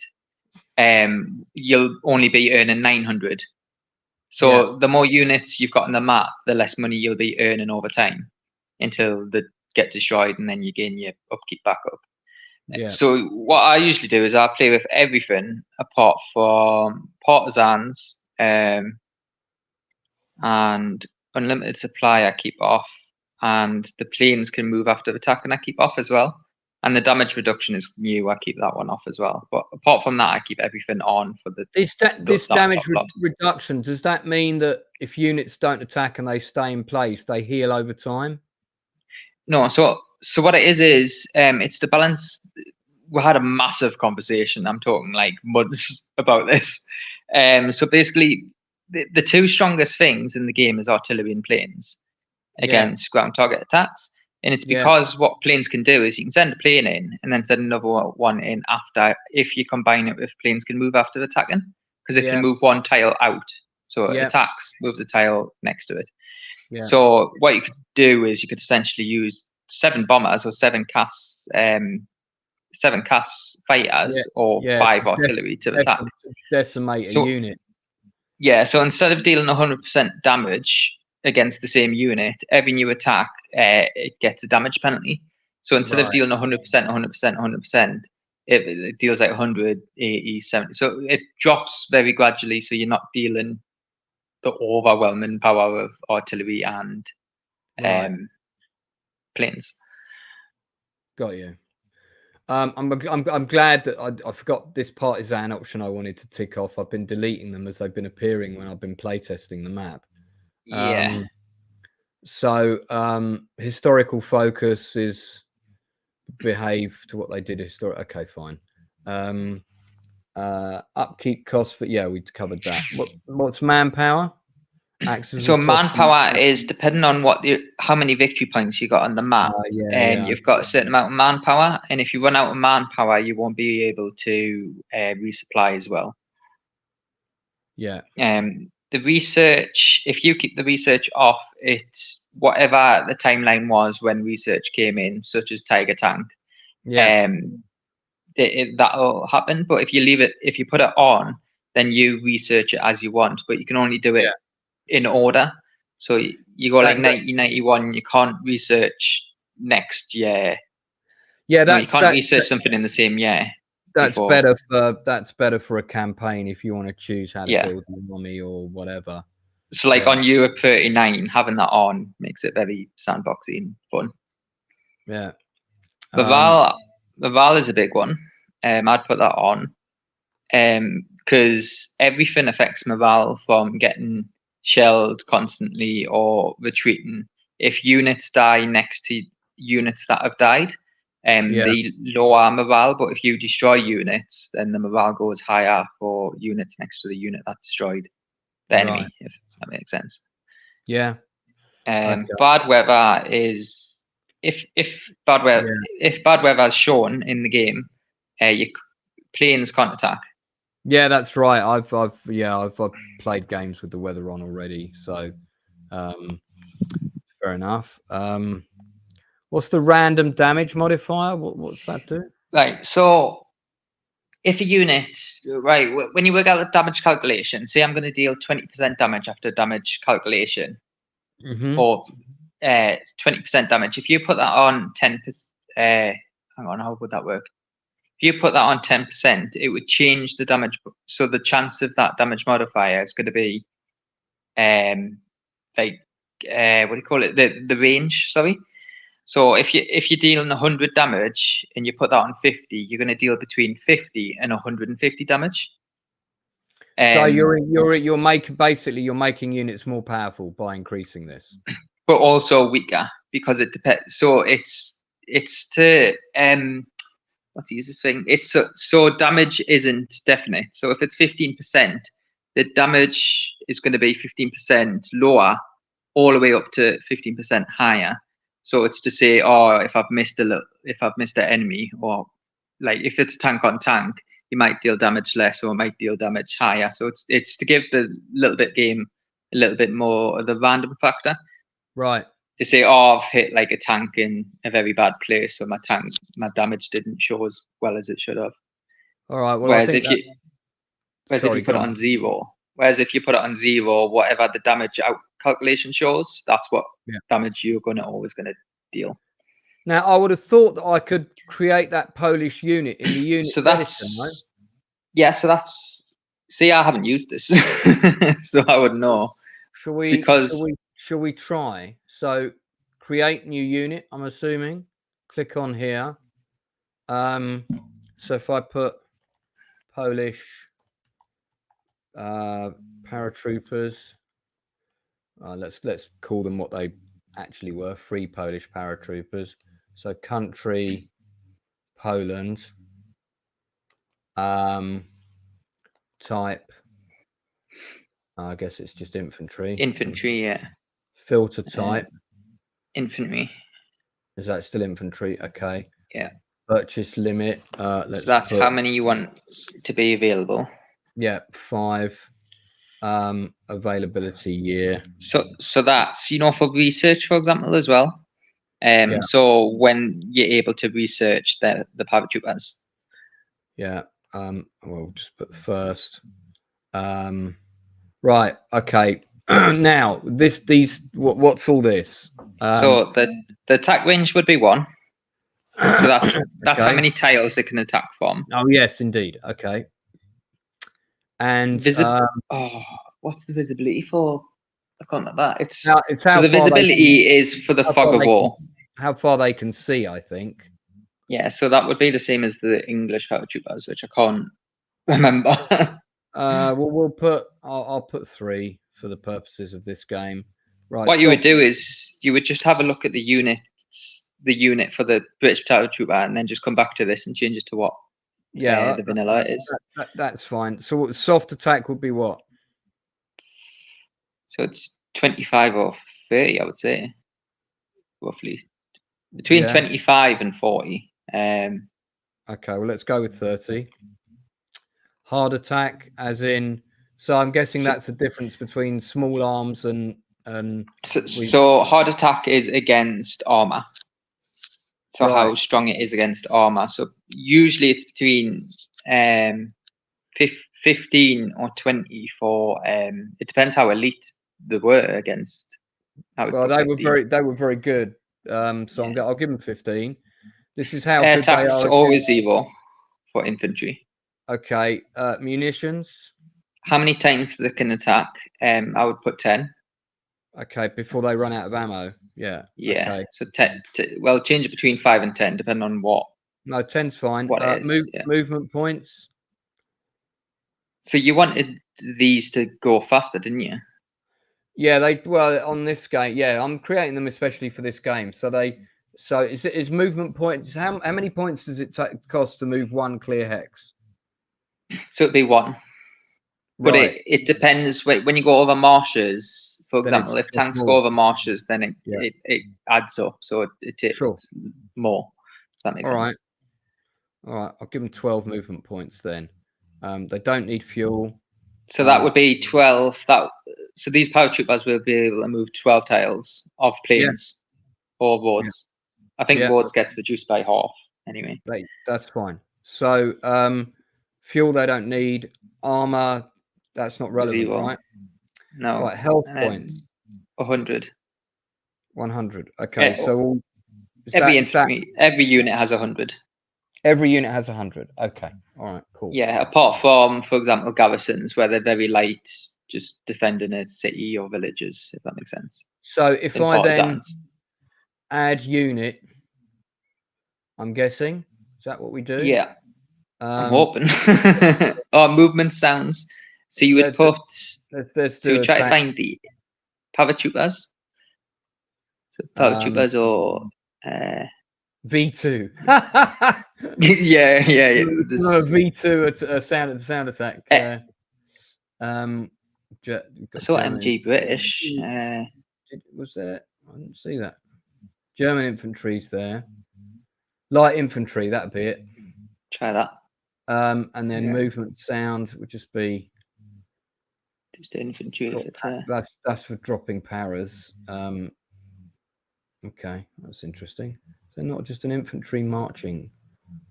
Speaker 2: you'll only be earning 900. So the more units you've got on the map, the less money you'll be earning over time until they get destroyed, and then you gain your upkeep back up. Yeah. So what I usually do is I play with everything apart from partisans and unlimited supply I keep off. And the planes can move after the attack, and I keep off as well. And the damage reduction is new. I keep that one off as well. But apart from that, I keep everything on for the
Speaker 1: this
Speaker 2: that
Speaker 1: damage
Speaker 2: top lot.
Speaker 1: reduction. Does that mean that if units don't attack and they stay in place, they heal over time?
Speaker 2: No. So what it is it's the balance. We had a massive conversation. I'm talking like months about this. So basically, the two strongest things in the game is artillery and planes against ground target attacks. And it's because what planes can do is you can send a plane in and then send another one in after, if you combine it with planes can move after attacking, because it can move one tile out. So it attacks, moves a tile next to it. So what you could do is you could essentially use 7 bombers or 7 CAS fighters or 5 artillery to attack.
Speaker 1: Decimate a unit.
Speaker 2: Yeah, so instead of dealing 100% damage against the same unit, every new attack it gets a damage penalty. So instead of dealing 100%, it deals like 100, 80, 70. So it drops very gradually, so you're not dealing the overwhelming power of artillery and planes.
Speaker 1: Got you. I'm glad that I forgot this partisan option I wanted to tick off. I've been deleting them as they've been appearing when I've been playtesting the map. So historical focus is behave to what they did historic. Okay, fine. Upkeep costs for we covered that. What's manpower?
Speaker 2: So manpower is depending on how many victory points you got on the map. You've got a certain amount of manpower, and if you run out of manpower, you won't be able to resupply as well. The research, if you keep the research off, it's whatever the timeline was when research came in, such as Tiger Tank. That'll happen. But if you leave it, if you put it on, then you research it as you want. But you can only do it in order. So you go like 1991, you can't research next year. You can't research something in the same year.
Speaker 1: That's better for a campaign if you want to choose how to build an army or whatever.
Speaker 2: So like on Europe 39, having that on makes it very sandboxy and fun.
Speaker 1: Yeah.
Speaker 2: The Val is a big one. I'd put that on. Because everything affects morale, from getting shelled constantly or retreating. If units die next to units that have died, they lower morale, but if you destroy units, then the morale goes higher for units next to the unit that destroyed the enemy, if that makes sense. Bad weather is if bad weather is shown in the game, your planes can't attack.
Speaker 1: Yeah, that's right. I've played games with the weather on already, so fair enough. What's the random damage modifier? What's that do?
Speaker 2: Right. So if a unit, when you work out the damage calculation, say I'm going to deal 20% damage after damage calculation, or 20% damage. If you put that on 10%, hang on, how would that work? If you put that on 10%, it would change the damage. So the chance of that damage modifier is going to be, what do you call it? The range. Sorry. So if you're dealing 100 damage and you put that on 50, you're going to deal between 50 and 150 damage.
Speaker 1: So you're making units more powerful by increasing this,
Speaker 2: but also weaker because it depends. So it's to what's the easiest thing? It's so damage isn't definite. So if it's 15%, the damage is going to be 15% lower, all the way up to 15% higher. So it's to say, if I've missed an enemy, or like if it's tank on tank, you might deal damage less or might deal damage higher. So it's to give the little bit game a little bit more of the random factor.
Speaker 1: Right.
Speaker 2: To say, I've hit like a tank in a very bad place, so my damage didn't show as well as it should have.
Speaker 1: All right. Well,
Speaker 2: whereas if you put it on 0, whatever the damage out calculation shows, that's what damage you're always gonna deal.
Speaker 1: Now, I would have thought that I could create that Polish unit in the unit.
Speaker 2: So that's see, I haven't used this, so I would know.
Speaker 1: Shall we try? So create new unit, I'm assuming. Click on here. So if I put Polish paratroopers, let's call them what they actually were, free Polish paratroopers. So country, Poland. Type, I guess it's just infantry.
Speaker 2: Infantry, yeah.
Speaker 1: Filter type.
Speaker 2: Infantry.
Speaker 1: Is that still infantry? Okay.
Speaker 2: Yeah.
Speaker 1: Purchase limit. Let's.
Speaker 2: So that's how many you want to be available.
Speaker 1: Yeah, 5. Availability year.
Speaker 2: So that's, you know, for research, for example, as well. So when you're able to research the paratroopers.
Speaker 1: Yeah. We'll just put first. Right. Okay. Now what's all this?
Speaker 2: So the attack range would be 1. So that's
Speaker 1: okay.
Speaker 2: how many tiles they can attack from.
Speaker 1: Oh yes, indeed. Okay. And
Speaker 2: what's the visibility for? I can't remember. It's
Speaker 1: how
Speaker 2: so the visibility is for the fog of war.
Speaker 1: How far they can see, I think.
Speaker 2: Yeah, so that would be the same as the English paratroopers, which I can't remember.
Speaker 1: We'll put. I'll put 3 for the purposes of this game. Right.
Speaker 2: What you would do is you would just have a look at the unit for the British paratrooper, and then just come back to this and change it to what the vanilla is.
Speaker 1: That's fine. So soft attack would be what?
Speaker 2: So it's 25 or 30, I would say, roughly between 25 and 40. Okay,
Speaker 1: well, let's go with 30. Hard attack, as in. So I'm guessing that's the difference between small arms and.
Speaker 2: So hard attack is against armor. So how strong it is against armor. So usually it's between 15 or 20 for. It depends how elite they were against.
Speaker 1: Well, they were very good. So I'll give them 15. This is how
Speaker 2: air
Speaker 1: good they are.
Speaker 2: Attack's always 0 for infantry.
Speaker 1: Okay, munitions.
Speaker 2: How many times they can attack? I would put 10.
Speaker 1: Okay, before they run out of ammo. Yeah.
Speaker 2: Yeah.
Speaker 1: Okay.
Speaker 2: So 10. Well, change it between 5 and 10, depending on what.
Speaker 1: No, 10's fine.
Speaker 2: What
Speaker 1: movement points. So
Speaker 2: you wanted these to go faster, didn't you?
Speaker 1: Yeah, on this game. Yeah, I'm creating them especially for this game. So is movement points? How many points does it cost to move 1 clear hex?
Speaker 2: So it'd be 1. But it depends when you go over marshes, for example. If tanks go over marshes, then it adds up, so it takes more. If that makes sense.
Speaker 1: All right. I'll give them 12 movement points then. They don't need fuel.
Speaker 2: So that would be 12. So these paratroopers will be able to move 12 tiles of planes or roads. I think roads gets reduced by half anyway.
Speaker 1: That's fine. So fuel they don't need. Armor. That's not relevant,
Speaker 2: 0.
Speaker 1: right?
Speaker 2: No.
Speaker 1: Right, health points.
Speaker 2: 100.
Speaker 1: 100. Okay, so
Speaker 2: every unit has 100.
Speaker 1: Every unit has 100. Okay, all right, cool.
Speaker 2: Yeah, apart from, for example, garrisons where they're very light, just defending a city or villages, if that makes sense.
Speaker 1: So if I then add unit, I'm guessing, is that what we do?
Speaker 2: Yeah, I'm hoping. Or movement sounds. So you would put.
Speaker 1: Let's
Speaker 2: so try to find the paratroopers. So paratroopers or
Speaker 1: V2.
Speaker 2: yeah.
Speaker 1: V2 a sound attack.
Speaker 2: So MG British.
Speaker 1: Was there? I didn't see that. German infantry's there. Light infantry, that'd be it.
Speaker 2: Try that.
Speaker 1: And then movement sound would just be.
Speaker 2: Just infantry.
Speaker 1: That's for dropping paras. Okay, that's interesting. So not just an infantry marching.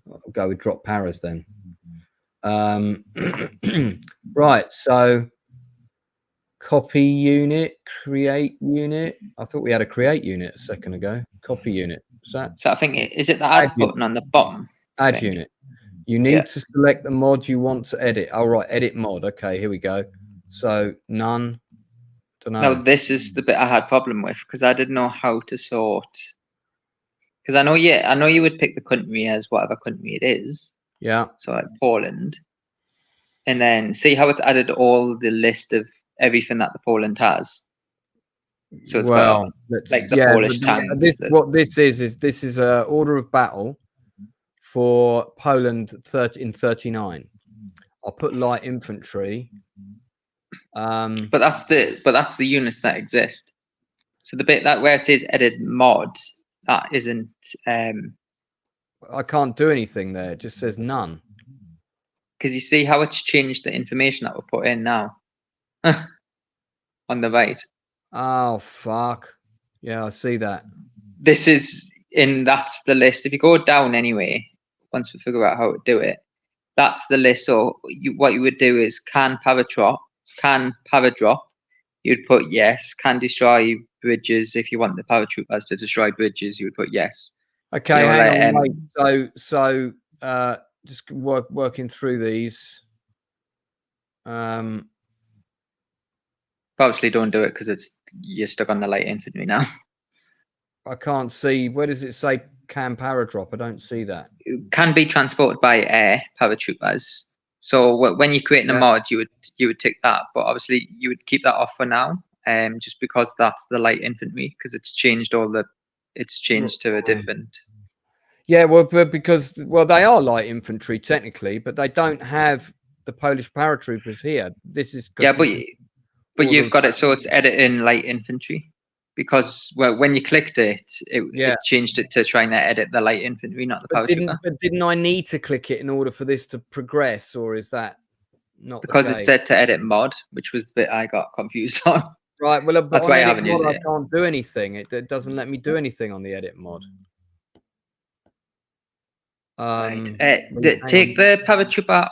Speaker 1: I'll go with drop paras then. Right, so copy unit, create unit. I thought we had a create unit a second ago. Copy unit.
Speaker 2: So I think is it the add button on the bottom?
Speaker 1: Add unit. You need to select the mod you want to edit. All right, edit mod. Okay, here we go. So none. Don't know.
Speaker 2: No, this is the bit I had problem with because I didn't know how to sort. Because I know you would pick the country as whatever country it is.
Speaker 1: Yeah.
Speaker 2: So like Poland. And then see how it's added all the list of everything that the Poland has. So it's got like the Polish tanks.
Speaker 1: What this is a order of battle for Poland in 39. I'll put light infantry.
Speaker 2: But that's the units that exist. So the bit that where it says edit mod, that isn't.
Speaker 1: I can't do anything there. It just says none.
Speaker 2: Because you see how it's changed the information that we put in now on the right.
Speaker 1: Oh fuck! Yeah, I see that.
Speaker 2: That's the list. If you go down anyway, once we figure out how to do it, that's the list. So what you would do is can paradrop. You'd put yes. Can destroy bridges. If you want the paratroopers to destroy bridges, you would put yes.
Speaker 1: Okay, hang on, mate. So just working through these.
Speaker 2: Obviously, don't do it because you're stuck on the light infantry now.
Speaker 1: I can't see. Where does it say can paradrop? I don't see that.
Speaker 2: It can be transported by air paratroopers. So when you're creating a mod, you would tick that, but obviously you would keep that off for now, just because that's the light infantry, because it's changed to a different.
Speaker 1: Yeah, well, because they are light infantry technically, but they don't have the Polish paratroopers here. This is
Speaker 2: but you've got it so it's editing light infantry, because when you clicked it changed it to trying to edit the light infantry, not the paratrooper.
Speaker 1: But didn't I need to click it in order for this to progress, or is that not
Speaker 2: because it said to edit mod, which was the bit I got confused on.
Speaker 1: Right, well,
Speaker 2: that's why I haven't used it.
Speaker 1: I can't do anything. It doesn't let me do anything on the edit mod.
Speaker 2: Right. Take the paratrooper.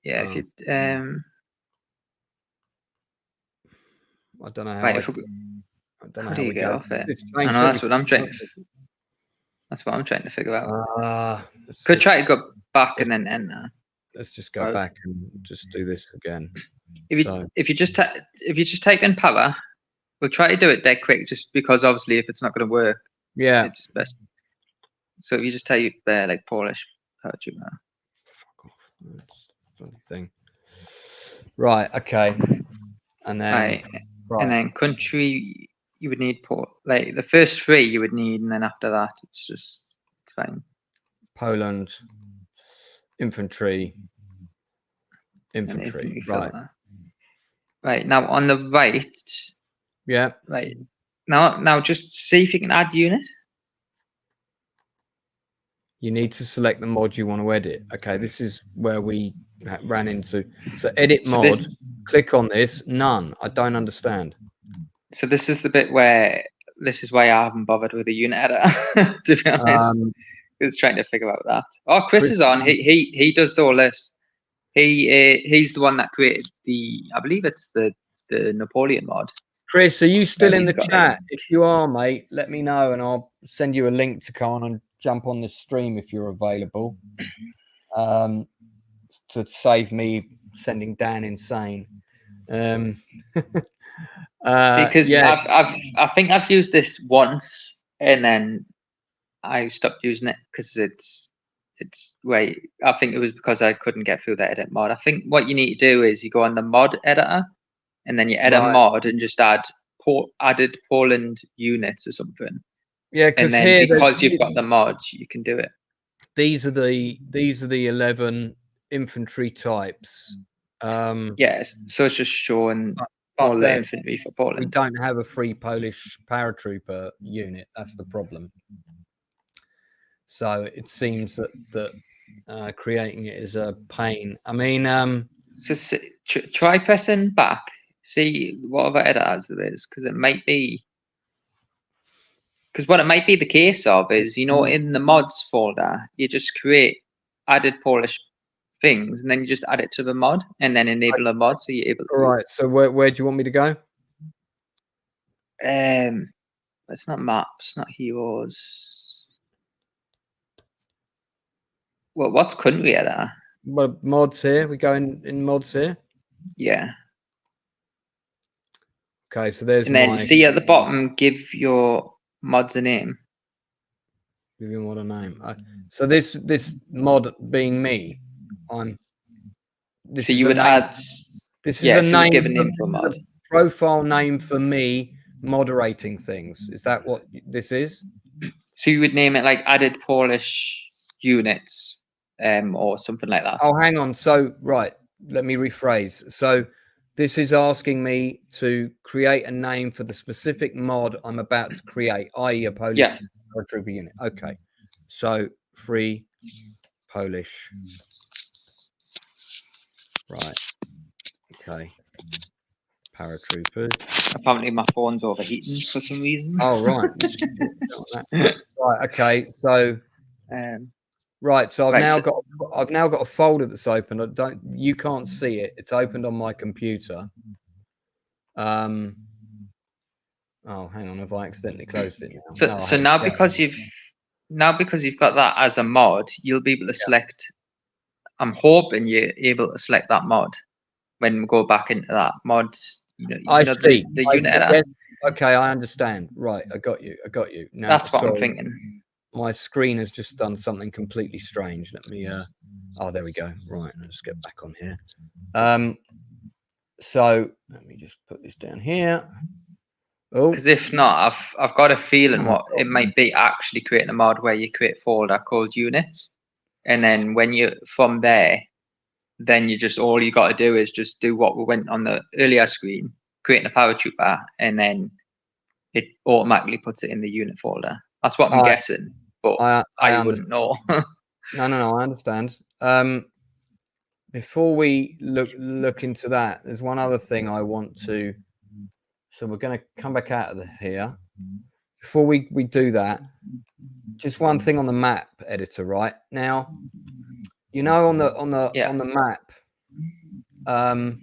Speaker 2: Yeah, if you
Speaker 1: I don't know how.
Speaker 2: Right,
Speaker 1: I don't know
Speaker 2: how do you get off it?
Speaker 1: I
Speaker 2: know that's what I'm trying. That's what I'm trying to figure out. Could try to go back and then end that.
Speaker 1: Let's just go back and just do this again.
Speaker 2: If you just type in power, we'll try to do it dead quick, just because obviously if it's not going to work, it's best. So if you just type like Polish paratrooper.
Speaker 1: Fuck off. Funny thing. Right. Okay. And then
Speaker 2: and then country, you would need like the first three you would need, and then after that it's fine.
Speaker 1: Poland, infantry, right.
Speaker 2: Right, now on the right.
Speaker 1: Yeah.
Speaker 2: Right. Now just see if you can add unit.
Speaker 1: You need to select the mod you want to edit. Okay, this is where we ran into. So edit mod, click on this, none. I don't understand.
Speaker 2: So this is the bit where, this is why I haven't bothered with a unit editor, to be honest. I was trying to figure out that. Oh, Chris is on. He does all this. He's the one that created I believe it's the Napoleon mod.
Speaker 1: Chris, are you still in the chat? If you are, mate, let me know and I'll send you a link to come on and jump on the stream if you're available. To save me sending Dan insane.
Speaker 2: Because I think I've used this once and then I stopped using it because I think it was because I couldn't get through the edit mod. I think what you need to do is you go on the mod editor and then you edit mod and just added Poland units or something.
Speaker 1: Yeah,
Speaker 2: because you've got the mod, you can do it.
Speaker 1: These are the 11 infantry types.
Speaker 2: Yes, so it's just showing all the infantry for Poland.
Speaker 1: We don't have a free Polish paratrooper unit. That's the problem. So it seems that creating it is a pain. I mean,
Speaker 2: so try pressing back. See what other editors there is, because it might be. Because what it might be the case of is, in the mods folder, you just create added Polish things, and then you just add it to the mod, and then enable a mod, so you're able to.
Speaker 1: All right. So where do you want me to go?
Speaker 2: It's not maps, not heroes. Well, what's country editor?
Speaker 1: Well, mods here. We go in mods here.
Speaker 2: Yeah.
Speaker 1: Okay, so there's.
Speaker 2: And then see at the bottom, give your mods a name.
Speaker 1: Give your mod a name. So this mod being me,
Speaker 2: So you would add.
Speaker 1: This is
Speaker 2: Yeah,
Speaker 1: a
Speaker 2: so we'd
Speaker 1: name.
Speaker 2: give a name for mod.
Speaker 1: Profile name for me moderating things. Is that what this is?
Speaker 2: So you would name it like added Polish units, or something like that.
Speaker 1: Oh, hang on. So right, let me rephrase. So this is asking me to create a name for the specific mod I'm about to create, i.e. a Polish paratrooper unit. Okay. So free Polish. Right. Okay. Paratroopers.
Speaker 2: Apparently my phone's overheating for some reason.
Speaker 1: Oh, right. Right. Okay. So, right. So I've now got a folder that's open. You can't see it. It's opened on my computer. Oh, hang on. Have I accidentally closed it now?
Speaker 2: So now because you've got that as a mod, you'll be able to select. I'm hoping you're able to select that mod when we go back into that mod.
Speaker 1: I see.
Speaker 2: The unit editor.
Speaker 1: Okay, I understand. Right, I got you. Now,
Speaker 2: that's what I'm thinking.
Speaker 1: My screen has just done something completely strange. Let me. Oh, there we go. Right, let's get back on here. So let me just put this down here. Oh,
Speaker 2: because if not, I've got a feeling what it might be actually creating a mod where you create a folder called units, and then when you from there, then you just all you got to do is just do what we went on the earlier screen, creating a paratrooper, and then it automatically puts it in the unit folder. That's what I'm guessing, but I wouldn't know.
Speaker 1: No, I understand. Before we look into that, there's one other thing I want to. So we're going to come back out of here. Before we do that, just one thing on the map editor, right? Now, on the map,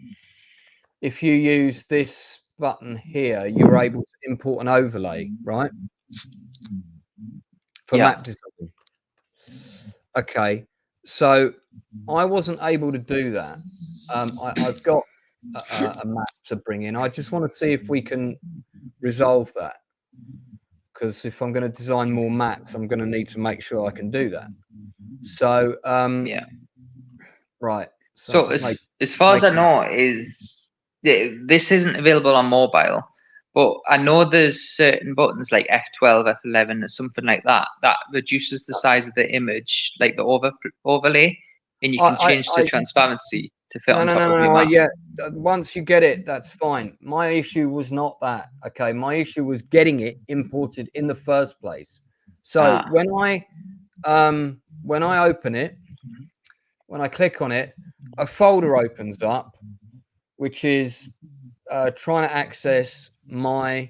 Speaker 1: if you use this button here, you're able to import an overlay, right? For map design. Okay, so I wasn't able to do that. I've got a map to bring in. I just want to see if we can resolve that, because if I'm going to design more maps, I'm going to need to make sure I can do that. So right.
Speaker 2: So as far as I know, this isn't available on mobile, but I know there's certain buttons like F12, F11, or something like that that reduces the size of the image, like the overlay, and you can change the transparency to fit on top of your map.
Speaker 1: Yeah, once you get it, that's fine. My issue was not that. Okay, my issue was getting it imported in the first place. So when I open it, when I click on it, a folder opens up, which is trying to access my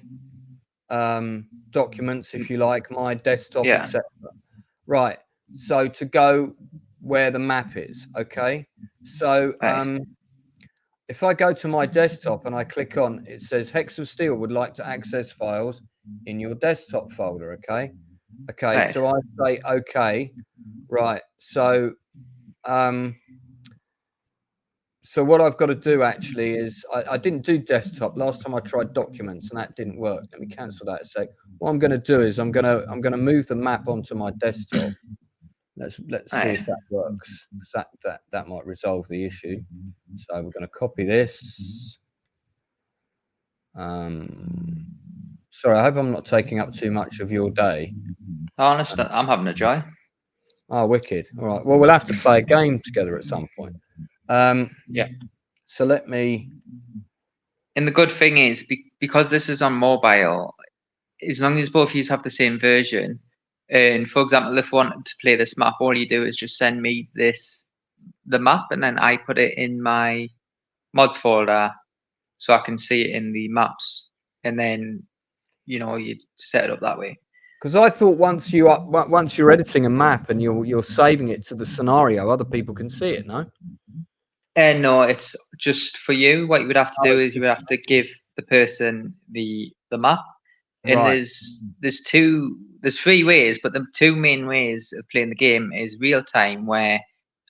Speaker 1: documents, if you like, my desktop, etc. Right. So to go where the map is. Okay. So if I go to my desktop and I click on, it says Hex of Steel would like to access files in your desktop folder. Okay. Okay. So I say okay. Right. So so what I've got to do actually is I didn't do desktop last time. I tried documents and that didn't work. Let me cancel that a sec. What I'm going to do is I'm going to move the map onto my desktop. Let's see if that works. That might resolve the issue. So we're going to copy this. Sorry, I hope I'm not taking up too much of your day.
Speaker 2: Honestly, I'm having a joy.
Speaker 1: Oh, wicked! All right. Well, we'll have to play a game together at some point. So let me.
Speaker 2: And the good thing is, because this is on mobile, as long as both of you have the same version, and for example, if you wanted to play this map, all you do is just send me the map, and then I put it in my mods folder, so I can see it in the maps, and then you set it up that way.
Speaker 1: Because I thought once you're editing a map and you're saving it to the scenario, other people can see it. No.
Speaker 2: No, it's just for you. What you would have to do is you would have to give the person the map, and there's three ways, but the two main ways of playing the game is real time, where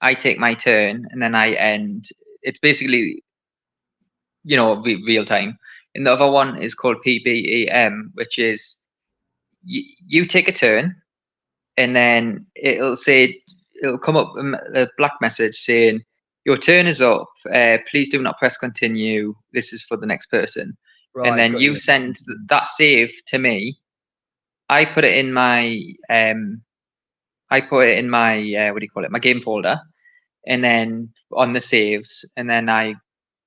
Speaker 2: I take my turn and then I end. It's basically real time, and the other one is called PBEM, which is you take a turn, and then it'll come up a black message saying, your turn is up. Please do not press continue. This is for the next person.
Speaker 1: Right,
Speaker 2: and then
Speaker 1: got
Speaker 2: you send that save to me. I put it in my what do you call it? My game folder, and then on the saves, and then I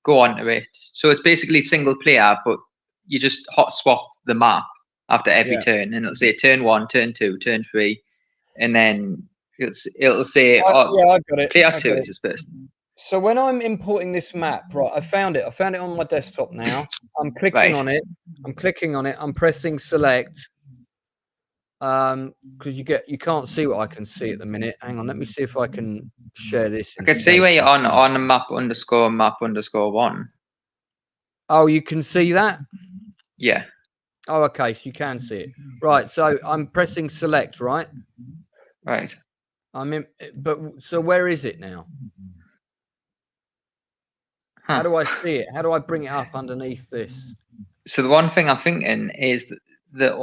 Speaker 2: go onto it. So it's basically single player, but you just hot swap the map after every turn, and it'll say turn 1, turn 2, turn 3, and then it'll say
Speaker 1: I got it.
Speaker 2: player 2 is this person.
Speaker 1: So when I'm importing this map, right, I found it on my desktop now. I'm clicking on it. I'm pressing select. Because you can't see what I can see at the minute. Hang on, let me see if I can share this.
Speaker 2: I can see where you're on a map _ 1.
Speaker 1: Oh, you can see that?
Speaker 2: Yeah.
Speaker 1: Oh, okay, so you can see it. Right, so I'm pressing select, right?
Speaker 2: Right.
Speaker 1: I'm in, but so where is it now? How do I see it? How do I bring it up underneath this?
Speaker 2: So the one thing I'm thinking is the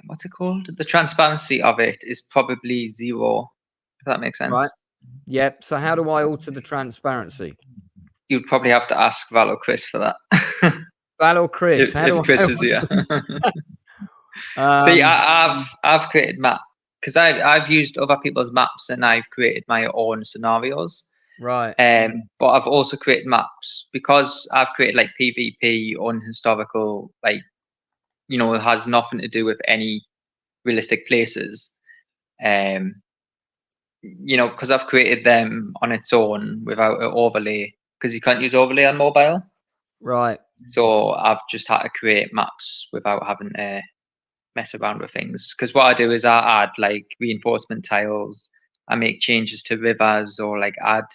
Speaker 2: what's it called? The transparency of it is probably 0. If that makes sense.
Speaker 1: Right. Yep. So how do I alter the transparency?
Speaker 2: You'd probably have to ask Val or Chris for that.
Speaker 1: Val or Chris?
Speaker 2: If Chris is here. See, I've created maps because I've used other people's maps and I've created my own scenarios.
Speaker 1: Right.
Speaker 2: But I've also created maps because I've created like PvP unhistorical, like, you know, it has nothing to do with any realistic places. You know, because I've created them on its own without an overlay, because you can't use overlay on mobile.
Speaker 1: Right.
Speaker 2: So I've just had to create maps without having to mess around with things. Because what I do is I add like reinforcement tiles. I make changes to rivers, or like add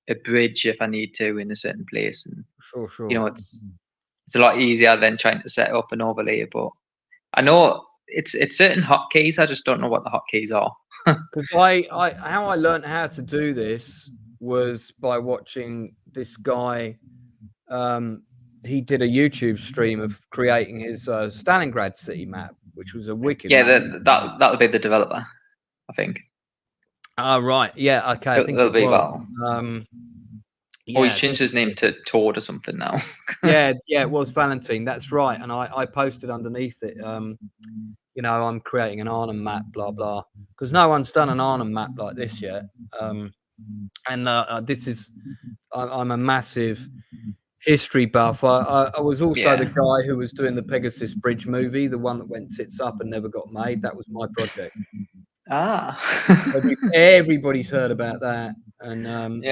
Speaker 2: a bridge if I need to in a certain place. And
Speaker 1: Sure.
Speaker 2: you know, it's a lot easier than trying to set up an overlay. But I know it's certain hotkeys. I just don't know what the hotkeys are.
Speaker 1: Because how I learned how to do this was by watching this guy. He did a YouTube stream of creating his Stalingrad city map, which was a wicked.
Speaker 2: Yeah, that'll be the developer, I think.
Speaker 1: Oh, right. Yeah. Okay. I think
Speaker 2: it'll be
Speaker 1: Val.
Speaker 2: He's changed his name to Toad or something now.
Speaker 1: yeah, it was Valentine. That's right. And I posted underneath it. You know, I'm creating an Arnhem map, blah blah, because no one's done an Arnhem map like this yet. This is, I'm a massive history buff. I was also the guy who was doing the Pegasus Bridge movie, the one that went tits up and never got made. That was my project. Everybody's heard about that, and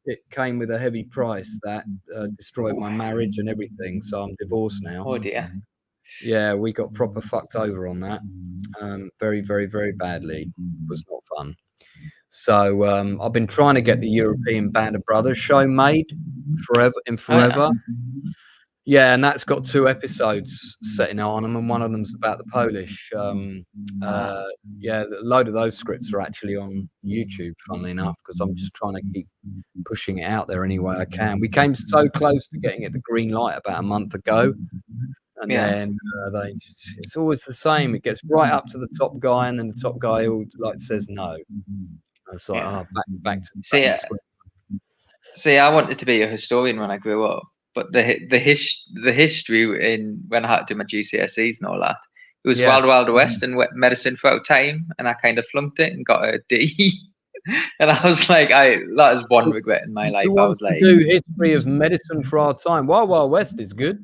Speaker 1: it came with a heavy price that destroyed my marriage and everything. So I'm divorced now.
Speaker 2: Oh dear.
Speaker 1: Yeah, we got proper fucked over on that. Very, very, very badly. It was not fun. So I've been trying to get the European Band of Brothers show made forever. Yeah, and that's got 2 episodes set in Arnhem, and one of them's about the Polish. Yeah, a load of those scripts are actually on YouTube, funnily enough, because I'm just trying to keep pushing it out there any way I can. We came so close to getting it the green light about a month ago, and then it's always the same. It gets right up to the top guy, and then the top guy says no. It's like back to
Speaker 2: See, I wanted to be a historian when I grew up. But the history in when I had to do my GCSEs and all that, it was Wild West and medicine throughout time, and I kind of flunked it and got a D. And I was like, that is one regret in my life. I was like,
Speaker 1: do history of medicine for our time. Wild West is good.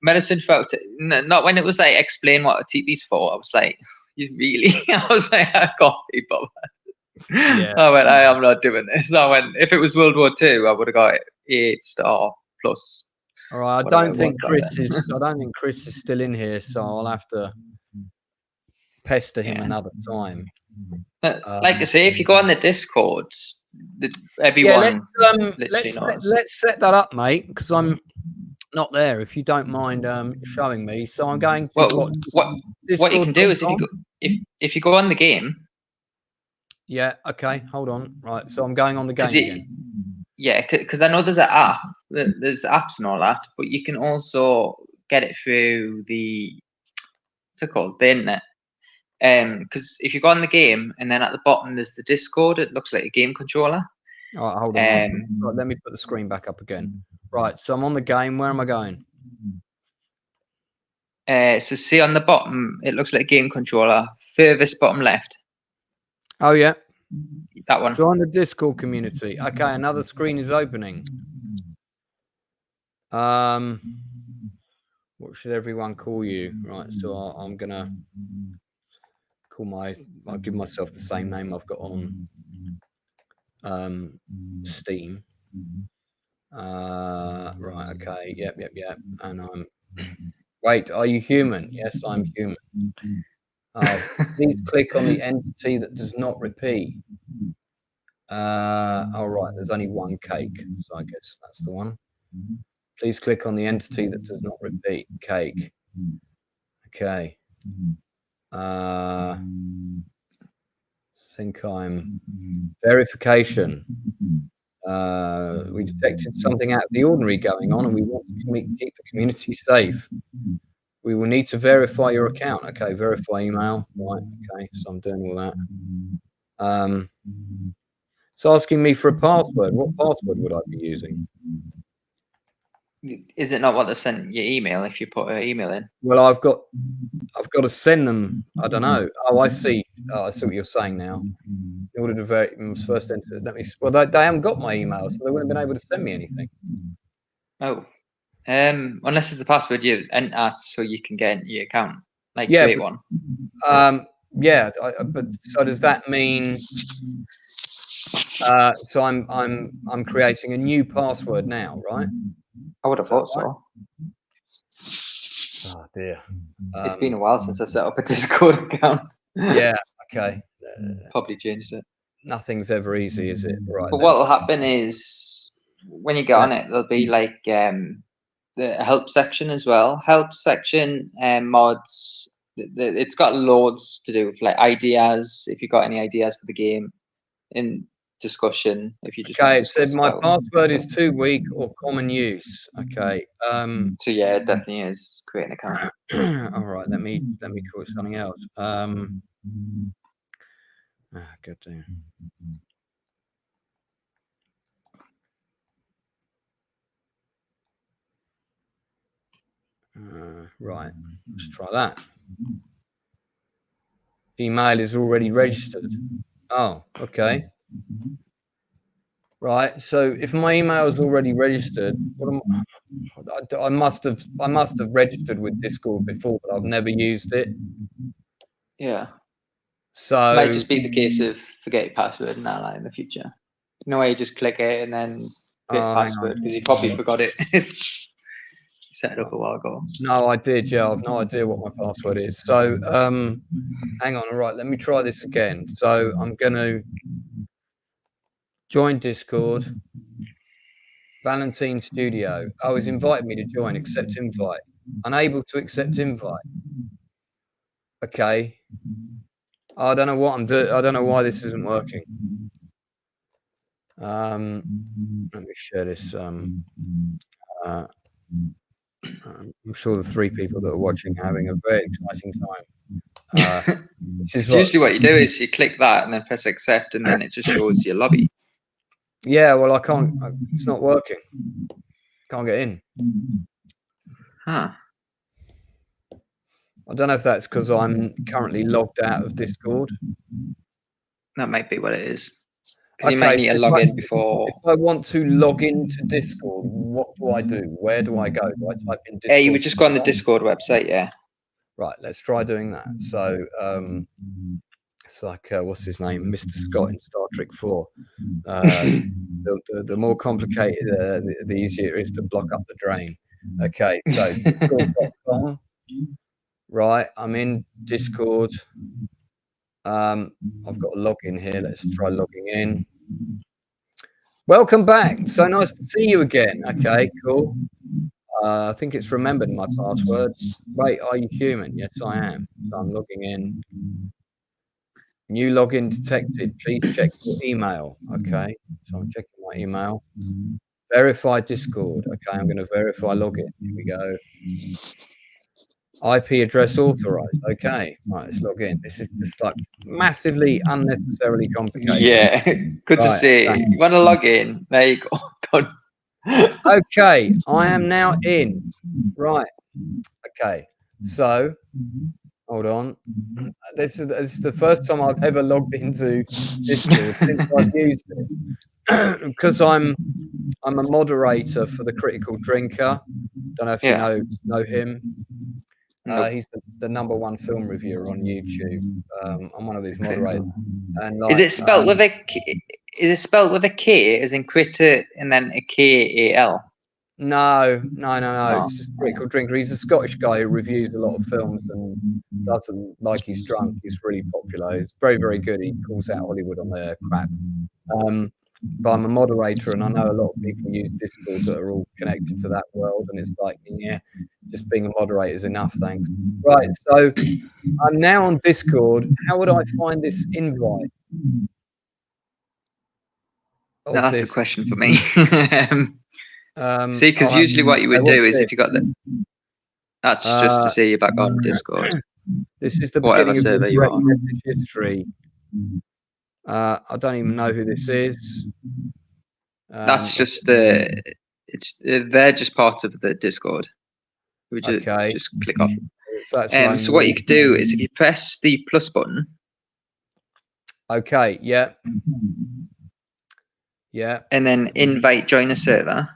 Speaker 2: Medicine throughout, not when it was like explain what a TV's for. I was like, you really? I was like, I can't be bothered.
Speaker 1: Yeah.
Speaker 2: I went, I am not doing this. I went, if it was World War II, I would have got 8-star plus.
Speaker 1: All right, I don't think Chris is still in here, so I'll have to pester him another time.
Speaker 2: Like I say, if you go on the Discord, everyone
Speaker 1: let's set that up, mate, because I'm not there. If you don't mind showing me, so I'm going to.
Speaker 2: What you can do is if you go on the game.
Speaker 1: Yeah. Okay. Hold on. Right. So I'm going on the game again.
Speaker 2: Yeah, because I know there's an app. There's apps and all that, but you can also get it through the what's it called? The internet. Because if you go on the game and then at the bottom there's the Discord, it looks like a game controller.
Speaker 1: All right, hold on. Right, let me put the screen back up again. Right, so I'm on the game. Where am I going?
Speaker 2: So see on the bottom, it looks like a game controller. Furthest bottom left.
Speaker 1: Oh yeah,
Speaker 2: that one.
Speaker 1: Join the Discord community. Okay, another screen is opening. What should everyone call you? Right, so I'm gonna I'll give myself the same name I've got on Steam. Right, okay, yep. And wait, are you human? Yes, I'm human. Please click on the entity that does not repeat. All right, there's only one cake, so I guess that's the one. Please click on the entity that does not repeat. Cake. Okay. I think I'm verification. We detected something out of the ordinary going on, and we want to keep the community safe. We will need to verify your account. Okay, verify email. Right. Okay, so I'm doing all that. It's asking me for a password. What password would I be using?
Speaker 2: Is it not what they've sent your email if you put an email in?
Speaker 1: Well, I've got to send them. I don't know. Oh, I see. I see what you're saying now. In order to verify, must first enter. Well, they haven't got my email, so they wouldn't have been able to send me anything.
Speaker 2: Oh, unless it's the password you enter so you can get into your account, like
Speaker 1: create
Speaker 2: one.
Speaker 1: Yeah, but so does that mean? So I'm creating a new password now, right?
Speaker 2: I would have thought so.
Speaker 1: Oh dear.
Speaker 2: It's been a while since I set up a Discord account.
Speaker 1: Yeah. Okay.
Speaker 2: Probably changed it.
Speaker 1: Nothing's ever easy, is it? Right.
Speaker 2: But what will happen is when you get on it, there'll be like the help section as well. Help section mods. It's got loads to do with like ideas. If you've got any ideas for the game, in discussion. If you just
Speaker 1: it said my password is too weak or common use. Okay.
Speaker 2: So yeah, it definitely is create an account.
Speaker 1: All right. Let me call it something else. Good damn. Right, let's try that. Email is already registered. Oh, okay. Right, so if my email is already registered, I must have registered with Discord before, but I've never used it.
Speaker 2: Yeah.
Speaker 1: So
Speaker 2: it might just be the case of forget your password now, like in the future. No way, you just click it and then create password because you probably forgot it. Set it up a while ago.
Speaker 1: No, I did. Yeah, I've no idea what my password is. So, hang on. All right, let me try this again. So I'm going to join Discord. Valentine Studio. Oh, he's invited me to join. Accept invite. Unable to accept invite. Okay. I don't know what I'm doing. I don't know why this isn't working. Let me share this. I'm sure the three people that are watching are having a very exciting time.
Speaker 2: This is usually what you do is you click that and then press accept, and then it just shows your lobby.
Speaker 1: Yeah, well, I can't. It's not working. Can't get in.
Speaker 2: Huh.
Speaker 1: I don't know if that's because I'm currently logged out of Discord.
Speaker 2: That might be what it is. Okay, you might need to log in before.
Speaker 1: If I want to log into Discord, what do I do? Where do I go? Do I type in Discord?
Speaker 2: You would just go on the Discord website, yeah.
Speaker 1: Right, let's try doing that. So it's like what's his name, Mr. Scott in Star Trek 4. The more complicated, the easier it is to block up the drain. Okay, so discord.com. Right, I'm in Discord. I've got a login here. Let's try logging in. Welcome back. So nice to see you again. Okay, cool. I think it's remembered my password. Wait, are you human? Yes, I am. So I'm logging in. New login detected. Please check your email. Okay, so I'm checking my email. Verify Discord. Okay, I'm going to verify login. Here we go. IP address authorized. Okay, right, let's log in. This is just like massively unnecessarily complicated.
Speaker 2: Yeah, good to
Speaker 1: Right,
Speaker 2: see.
Speaker 1: okay.
Speaker 2: You want to log in? There you go. Done.
Speaker 1: Okay, I am now in. Right. Okay. So, hold on. This is the first time I've ever logged into Discord since I've used it, because I'm a moderator for the Critical Drinker. Don't know if you know him.
Speaker 2: Nope.
Speaker 1: He's the #1 film reviewer on YouTube. I'm one of his moderators. And
Speaker 2: Is it spelled with a? Is it spelled with a K, as in critter, and then a KAL?
Speaker 1: No.
Speaker 2: Oh.
Speaker 1: It's just Critical Drinker. He's a Scottish guy who reviews a lot of films and doesn't like he's drunk. He's really popular. He's very, very good. He calls out Hollywood on their crap. But I'm a moderator, and I know a lot of people use Discord that are all connected to that world. And it's like, yeah, just being a moderator is enough, thanks. Right, so I'm now on Discord. How would I find this invite?
Speaker 2: No, that's a question for me. See, because usually what you would do is if you got the, that's just to see you back on Discord.
Speaker 1: This is the
Speaker 2: whatever
Speaker 1: beginning
Speaker 2: server
Speaker 1: of
Speaker 2: you
Speaker 1: the
Speaker 2: are.
Speaker 1: message history. I don't even know who this is.
Speaker 2: That's just the. They're just part of the Discord. We just click off. So what you could do is if you press the plus button.
Speaker 1: Okay. Yeah. Yeah.
Speaker 2: And then invite join a server.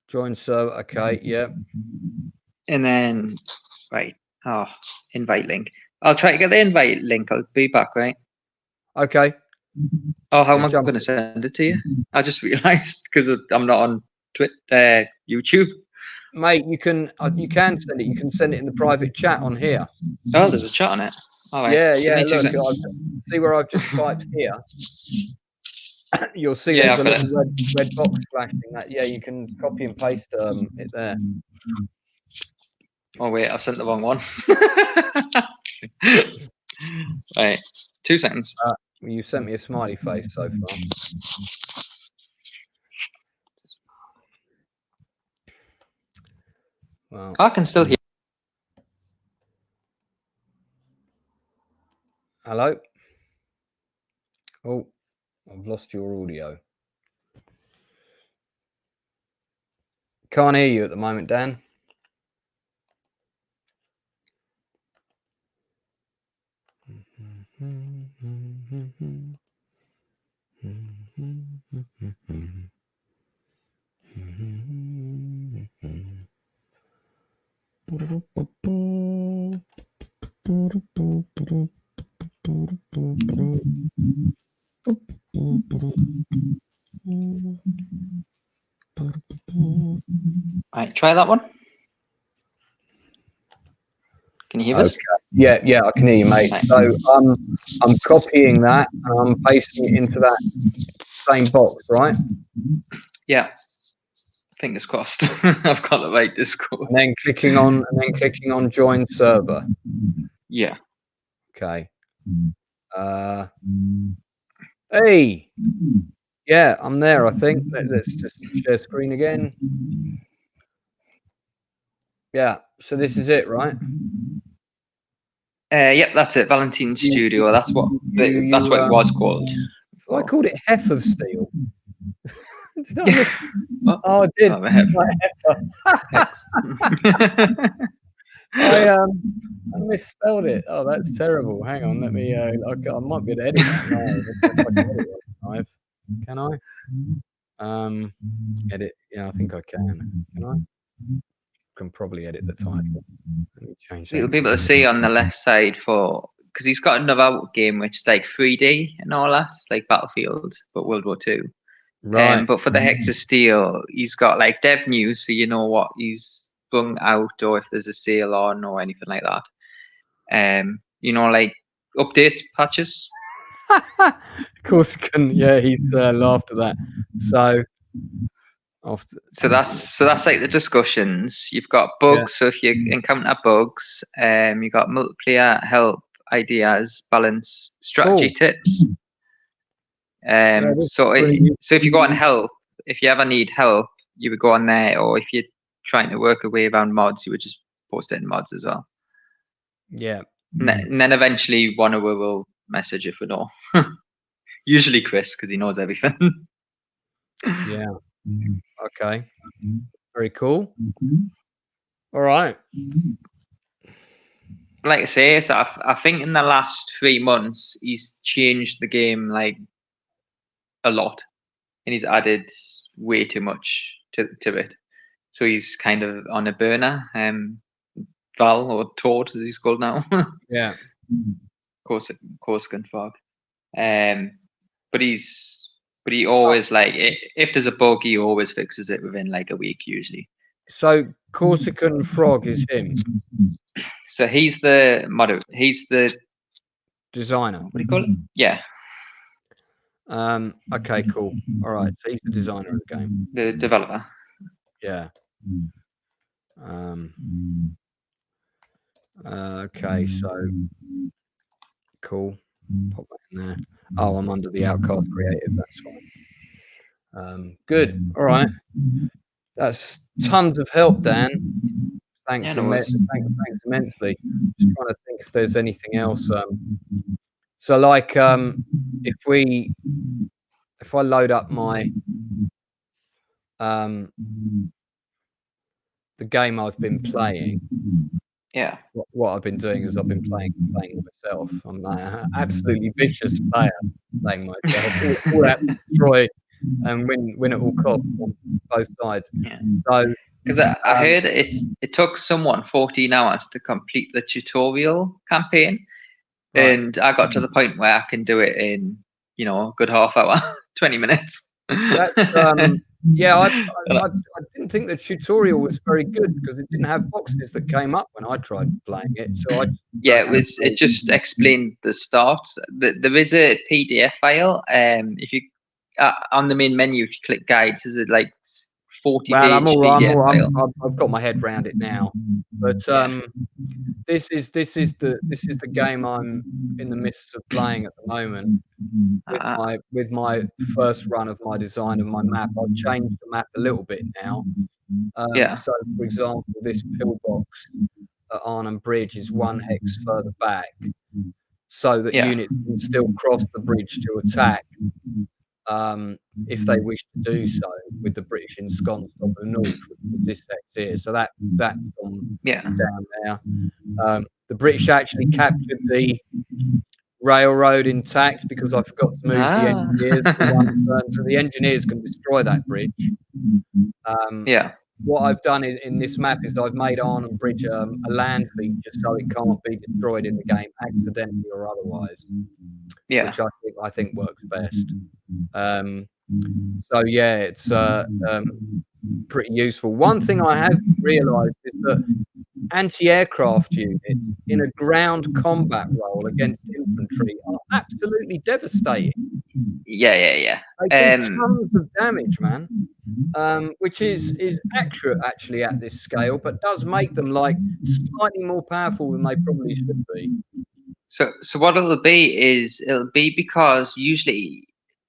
Speaker 1: Join server. Okay. Yeah.
Speaker 2: And then invite link. I'll try to get the invite link. I'll be back, right?
Speaker 1: Okay.
Speaker 2: Oh, how am I going to send it to you? I just realised because I'm not on Twitter, YouTube.
Speaker 1: Mate, you can send it. You can send it in the private chat on here.
Speaker 2: Oh, there's a chat on it. All right.
Speaker 1: Yeah. Look, see where I've just typed here. You'll see there's a little red box flashing. That you can copy and paste it there.
Speaker 2: Oh wait, I sent the wrong one. Right, 2 seconds.
Speaker 1: You sent me a smiley face so far. Well,
Speaker 2: I can still hear.
Speaker 1: Hello? Oh, I've lost your audio. Can't hear you at the moment, Dan.
Speaker 2: Right, try that one. Can you hear us?
Speaker 1: Yeah, I can hear you, mate. Right. So I'm copying that and I'm pasting it into that same box, right?
Speaker 2: Yeah. Fingers crossed. I've got the right Discord.
Speaker 1: And then clicking on join server.
Speaker 2: Yeah.
Speaker 1: Okay. Hey. Yeah, I'm there, I think. Let's just share screen again. Yeah, so this is it, right?
Speaker 2: Yep, that's it. Valentine's Studio. That's what it was called.
Speaker 1: I called it Hex of Steel. Did I miss? Oh, I did. I misspelled it. Oh, that's terrible. Hang on, let me. I might be able to edit that now. Can I? Edit. Yeah, I think I can. Can I? Can probably edit the title. Let me change that.
Speaker 2: You'll be able to see on the left side because he's got another game which is like 3D and all that. It's like Battlefield, but World War II.
Speaker 1: Right.
Speaker 2: But for the Hex of Steel, he's got like dev news, so you know what he's sprung out or if there's a sale on or anything like that. You know, like updates, patches.
Speaker 1: Of course, yeah, he's laughed at that. So
Speaker 2: that's like the discussions. You've got bugs, so if you encounter bugs, you've got multiplayer help, ideas, balance, strategy tips. So if you go on help, if you ever need help, you would go on there, or if you're trying to work a way around mods, you would just post it in mods as well.
Speaker 1: Yeah.
Speaker 2: And then eventually one of us will message if we know. Usually Chris, because he knows everything.
Speaker 1: Yeah. Okay. Very cool. All right.
Speaker 2: Like I say, I think in the last 3 months he's changed the game like a lot, and he's added way too much to it. So he's kind of on a burner. Val or Toad, as he's called now.
Speaker 1: Yeah.
Speaker 2: Corsican Frog. But he always like if there's a bug, he always fixes it within like a week usually.
Speaker 1: So Corsican Frog is him.
Speaker 2: So he's the model. He's the
Speaker 1: designer.
Speaker 2: What do you call it? Yeah.
Speaker 1: Okay, cool. All right. So he's the designer of the game.
Speaker 2: The developer.
Speaker 1: Yeah. Okay, so cool. Pop that in there. Oh, I'm under the Outcast Creative. That's fine. Good. All right. That's tons of help, Dan. Thanks, thanks immensely. Just trying to think if there's anything else. So, like, if I load up my the game I've been playing.
Speaker 2: Yeah.
Speaker 1: What I've been doing is I've been playing myself. I'm an absolutely vicious player, playing myself. all out to destroy and win at all costs on both sides.
Speaker 2: Yeah.
Speaker 1: So,
Speaker 2: because I heard it took someone 14 hours to complete the tutorial campaign, right. And I got to the point where I can do it in a good half hour, 20 minutes.
Speaker 1: That's, yeah, I didn't think the tutorial was very good because it didn't have boxes that came up when I tried playing it. So
Speaker 2: it just explained the start. There is a PDF file. If you on the main menu, if you click guides, there's a like 40-page PDF file.
Speaker 1: I've got my head around it now, but this is the game I'm in the midst of playing at the moment. With my first run of my design of my map, I've changed the map a little bit now. So, for example, this pillbox at Arnhem Bridge is 1 hex further back, so that units can still cross the bridge to attack. If they wish to do so, with the British ensconced on the north, with this hex here. So that's down there. The British actually captured the railroad intact because I forgot to move the engineers for one turn, so the engineers can destroy that bridge. What I've done in this map is I've made Arnhem Bridge a land feature so it can't be destroyed in the game accidentally or otherwise. Which I think works best. So yeah, it's pretty useful. One thing I have realised is that anti-aircraft units in a ground combat role against infantry are absolutely devastating.
Speaker 2: Yeah.
Speaker 1: They do tons of damage, man. Which is accurate actually at this scale, but does make them like slightly more powerful than they probably should be.
Speaker 2: So what it'll be because usually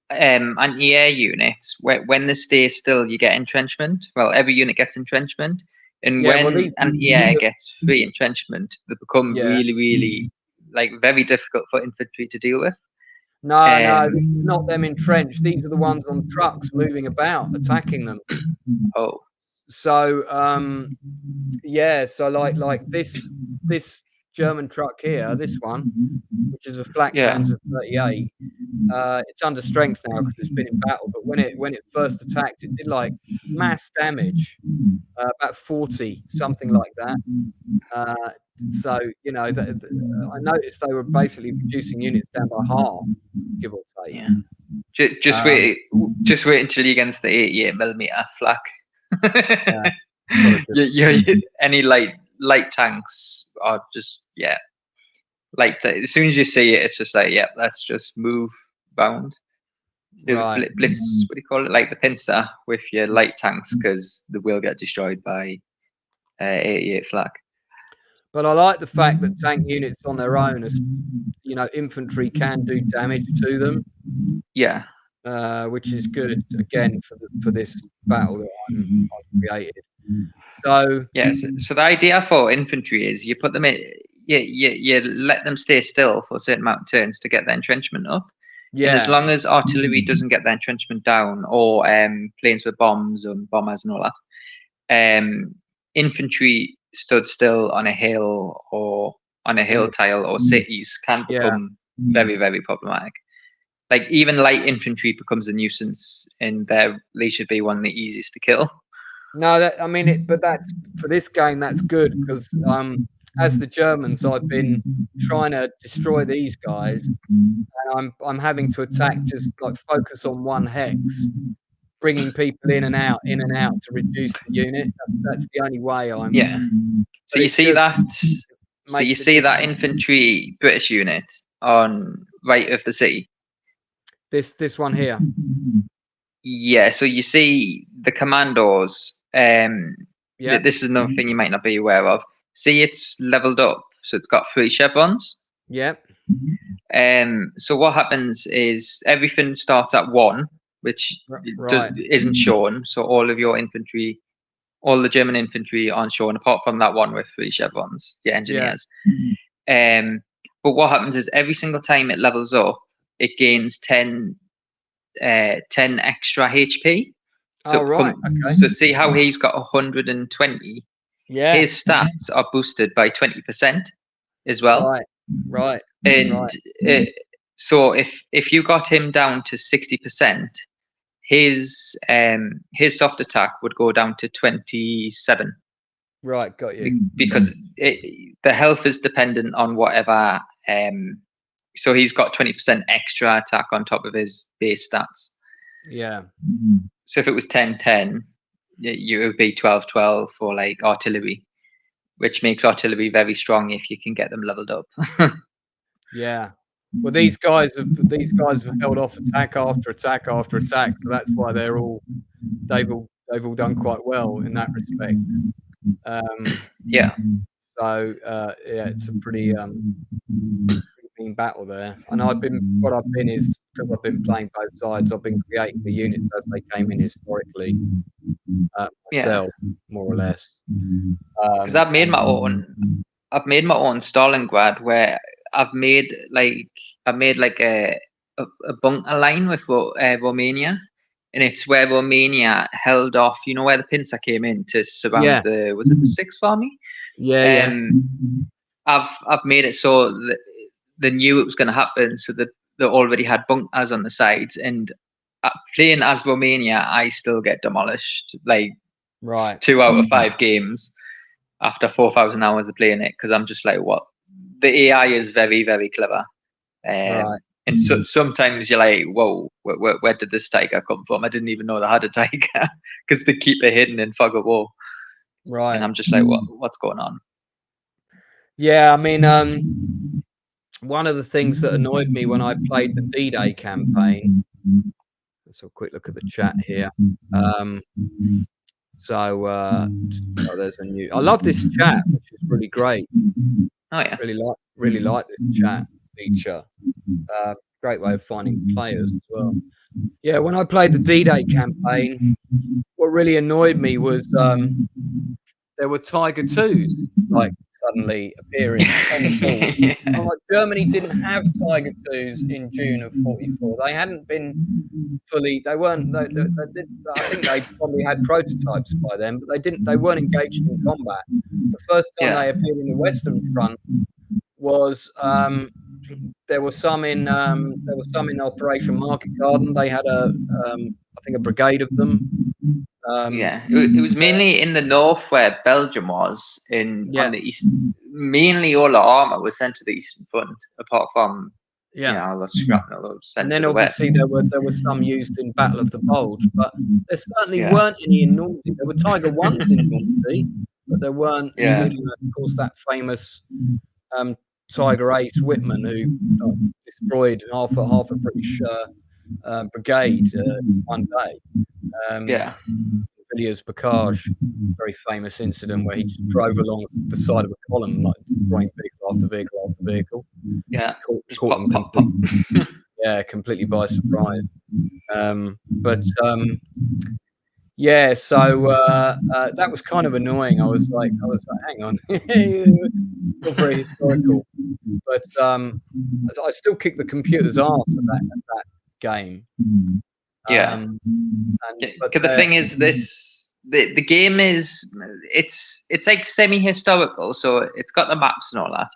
Speaker 2: anti-air units, when they stay still, you get entrenchment. Well, every unit gets entrenchment, and when anti-air gets free entrenchment, they become really, really like very difficult for infantry to deal with.
Speaker 1: No, not them entrenched. These are the ones on trucks moving about, attacking them.
Speaker 2: Oh,
Speaker 1: so so like this German truck here, this one, which is a Flak Panzer 38. It's under strength now because it's been in battle. But when it first attacked, it did like mass damage, about 40, something like that. So I noticed they were basically reducing units down by half, give or take.
Speaker 2: Yeah. Just wait until you're against the 88mm flak. Any light tanks are just as soon as you see it, it's just like let's just move bound. Do the blitz, what do you call it, like the pincer with your light tanks, because they will get destroyed by 88 flak.
Speaker 1: But I like the fact that tank units on their own, as infantry can do damage to them.
Speaker 2: Yeah.
Speaker 1: Which is good again for this battle that I've created. So
Speaker 2: yes. So the idea for infantry is you put them in, you let them stay still for a certain amount of turns to get their entrenchment up. And as long as artillery doesn't get their entrenchment down, or planes with bombs and bombers and all that, infantry stood still on a hill or on a hill tile or cities can become very, very problematic. Like even light infantry becomes a nuisance, and they should be one of the easiest to kill.
Speaker 1: No, but that's for this game. That's good because as the Germans, I've been trying to destroy these guys, and I'm having to attack, just like focus on one hex, bringing people in and out to reduce the unit. That's the only way I'm.
Speaker 2: Yeah. So you see that. So you see that infantry British unit on right of the city.
Speaker 1: This one here.
Speaker 2: Yeah. So you see the commandos. This is another thing you might not be aware of. See, it's leveled up, so it's got 3 chevrons.
Speaker 1: Yep.
Speaker 2: So what happens is everything starts at 1, which isn't shown. So all of your infantry, all the German infantry aren't shown, apart from that one with 3 chevrons, your engineers. But what happens is every single time it levels up, it gains 10 extra HP. So, so see how he's got 120.
Speaker 1: Yeah.
Speaker 2: His stats are boosted by 20% as well.
Speaker 1: Right.
Speaker 2: And so if you got him down to 60%, his soft attack would go down to 27.
Speaker 1: Right, got you.
Speaker 2: Because the health is dependent on whatever. So he's got 20% extra attack on top of his base stats.
Speaker 1: Yeah.
Speaker 2: So if it was 10-10, you would be 12-12 for like artillery, which makes artillery very strong if you can get them leveled up.
Speaker 1: Yeah. Well, these guys have held off attack after attack after attack, so that's why they've all done quite well in that respect.
Speaker 2: Yeah.
Speaker 1: So it's a pretty mean battle there. And I've been because I've been playing both sides, I've been creating the units as they came in historically myself, more or less.
Speaker 2: Because I've made my own Stalingrad, where I've made like a bunker line with Romania, and it's where Romania held off. You know where the pincer came in to surround was it the 6th Army?
Speaker 1: Yeah.
Speaker 2: I've made it so that they knew it was going to happen, so that they already had bunkers on the sides. And playing as Romania, I still get demolished like 2 out of 5 games after 4,000 hours of playing it, because I'm just like, what? The AI is very, very clever. And so sometimes you're like, whoa, where did this tiger come from? I didn't even know they had a tiger, because they keep it hidden in fog of war.
Speaker 1: Right.
Speaker 2: And I'm just like, what's going on?
Speaker 1: Yeah, I mean, one of the things that annoyed me when I played the D-Day campaign. Let's have a quick look at the chat here. There's a new. I love this chat, which is really great.
Speaker 2: Oh yeah.
Speaker 1: Really like this chat feature. Great way of finding players as well. Yeah, when I played the D-Day campaign, what really annoyed me was there were Tiger 2s like suddenly appearing on the board. Like, Germany didn't have Tiger 2s in June of 44. They hadn't been fully. They weren't. I think they probably had prototypes by then, but they weren't engaged in combat. The first time they appeared in the Western Front was there were some in Operation Market Garden. They had I think a brigade of them.
Speaker 2: It was mainly in the north where Belgium was, on the east. Mainly all the armor was sent to the Eastern Front, apart from the shrapnel that was sent
Speaker 1: and then
Speaker 2: to the
Speaker 1: obviously
Speaker 2: west.
Speaker 1: there were some used in Battle of the Bulge, but there certainly weren't any in Normandy. There were Tiger 1s in Normandy, but there weren't, including, of course, that famous Tiger Ace Whitman, who destroyed half a British brigade one day. Villiers Bocage, very famous incident where he just drove along the side of a column, like destroying vehicle after vehicle after vehicle.
Speaker 2: Yeah,
Speaker 1: caught them completely by surprise. Yeah, so that was kind of annoying. I was like, hang on, it's still very historical, but I still kick the computer's ass at that game.
Speaker 2: Yeah.
Speaker 1: But
Speaker 2: the thing is, the game is it's like semi-historical, so it's got the maps and all that,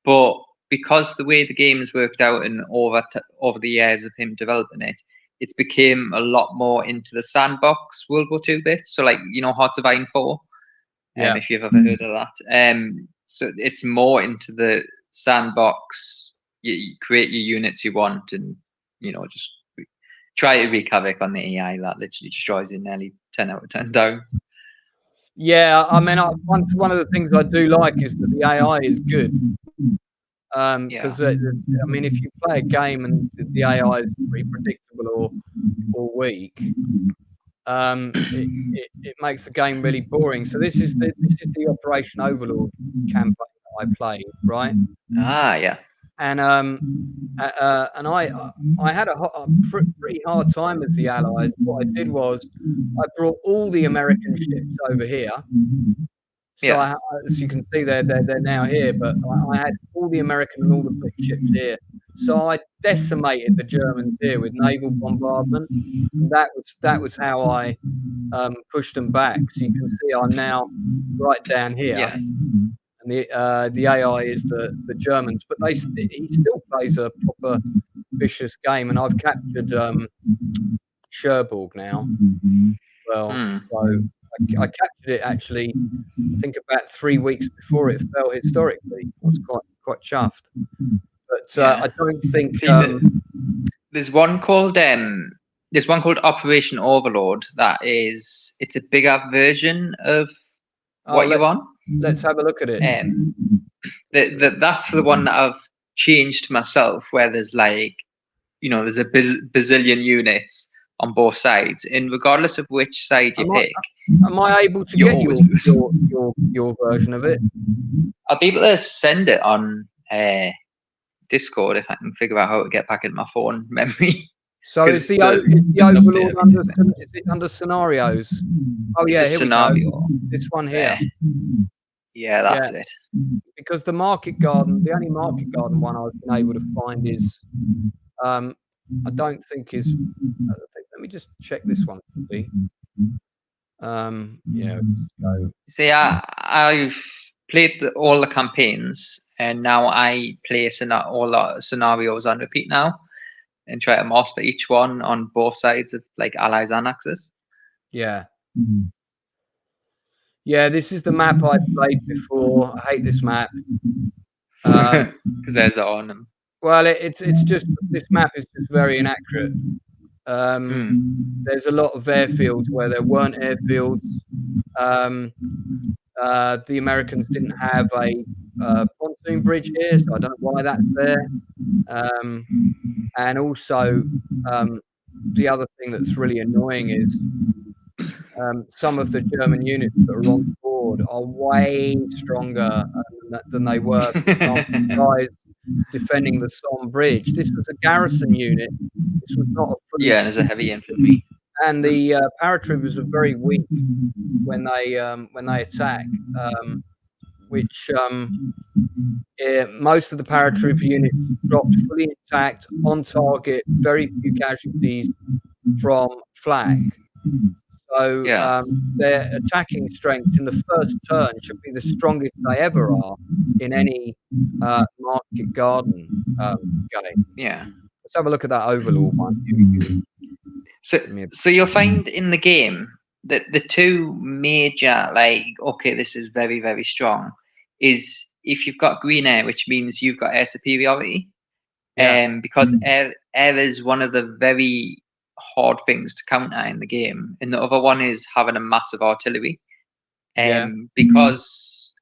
Speaker 2: but because the way the game's worked out and over the years of him developing it, it's became a lot more into the sandbox World War II bit. So like, you know, Hearts of Iron 4,
Speaker 1: yeah,
Speaker 2: if you've ever heard of that. So it's more into the sandbox. You create your units you want, and you know, just try to wreak havoc on the AI that literally destroys you nearly 10 out of 10 times.
Speaker 1: Yeah, I mean, one of the things I do like is that the AI is good. Because I mean, if you play a game and the AI is pretty predictable or weak, it makes the game really boring. So this is the Operation Overlord campaign that I played, right?
Speaker 2: Yeah.
Speaker 1: And I had a pretty hard time with the Allies. What I did was I brought all the American ships over here. So as you can see, they're now here, but I had all the American and all the British ships here. So I decimated the Germans here with naval bombardment. And that was how I pushed them back. So you can see I'm now right down here.
Speaker 2: Yeah.
Speaker 1: And the AI is the Germans, but he still plays a proper vicious game. And I've captured Cherbourg now. Well, so I captured it actually, I think about 3 weeks before it fell historically. I was quite chuffed. But I don't think
Speaker 2: there's one called Operation Overlord it's a bigger version of what you want.
Speaker 1: Let's have a look at it.
Speaker 2: That's the one that I've changed myself, where there's like, you know, there's a bazillion units on both sides, and regardless of which side you pick,
Speaker 1: am I able to get your version of it?
Speaker 2: I'll be able to send it on Discord if I can figure out how to get back into my phone memory.
Speaker 1: So is the Overlord under scenarios? Oh yeah, here
Speaker 2: scenario.
Speaker 1: We go. This one here.
Speaker 2: Yeah, that's it.
Speaker 1: Because the Market Garden, the only Market Garden one I've been able to find is, I don't think is. Let me just check this one quickly. Yeah.
Speaker 2: See, I've played all the campaigns, and now I play all the scenarios on repeat now, and try to master each one on both sides of like Allies and Axis.
Speaker 1: Yeah. Yeah, this is the map I played before. I hate this map.
Speaker 2: Because there's the Arnhem.
Speaker 1: Well, it's just, this map is just very inaccurate. There's a lot of airfields where there weren't airfields. The Americans didn't have a pontoon bridge here, so I don't know why that's there. And also, the other thing that's really annoying is some of the German units that are on board are way stronger than they were. Guys defending the Somme Bridge. This was a garrison unit. This was not a fully.
Speaker 2: Yeah, there's a heavy infantry.
Speaker 1: And the paratroopers are very weak when they attack, which most of the paratrooper units dropped fully intact, on target, very few casualties from flak. So their attacking strength in the first turn should be the strongest they ever are in any Market Garden game.
Speaker 2: Yeah.
Speaker 1: Let's have a look at that Overlord one.
Speaker 2: So you'll find in the game that the two major, like, okay, this is very, very strong, is if you've got green air, which means you've got air superiority. Because air is one of the very hard things to counter in the game, and the other one is having a massive artillery. Because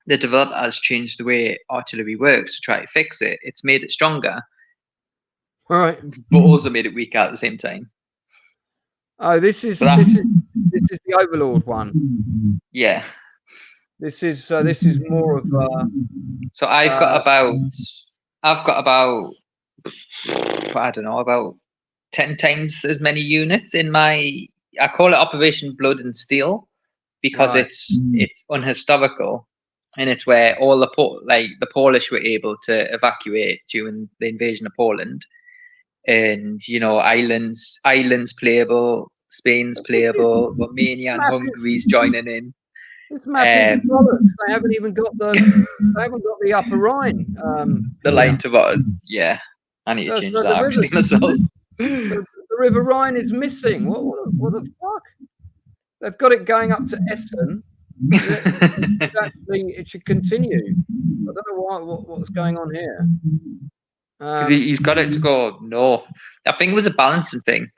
Speaker 2: the developer has changed the way artillery works to try to fix it, it's made it stronger.
Speaker 1: All right,
Speaker 2: but also made it weaker at the same time.
Speaker 1: Oh, this is the Overlord one.
Speaker 2: Yeah.
Speaker 1: This is more of a.
Speaker 2: So I've got about I don't know, about 10 times as many units in my. I call it Operation Blood and Steel because
Speaker 1: Right.
Speaker 2: it's unhistorical, and it's where all the Polish were able to evacuate during the invasion of Poland, and islands playable, Spain's playable, Romania and Hungary's joining in.
Speaker 1: This map is bollocks. They haven't even got the Upper Rhine.
Speaker 2: The line to bottom. Yeah, I need to change that actually myself.
Speaker 1: The River Rhine is missing. What the fuck? They've got it going up to Essen. Actually, it should continue. I don't know what's going on here.
Speaker 2: Because he's got it to go north. I think it was a balancing thing.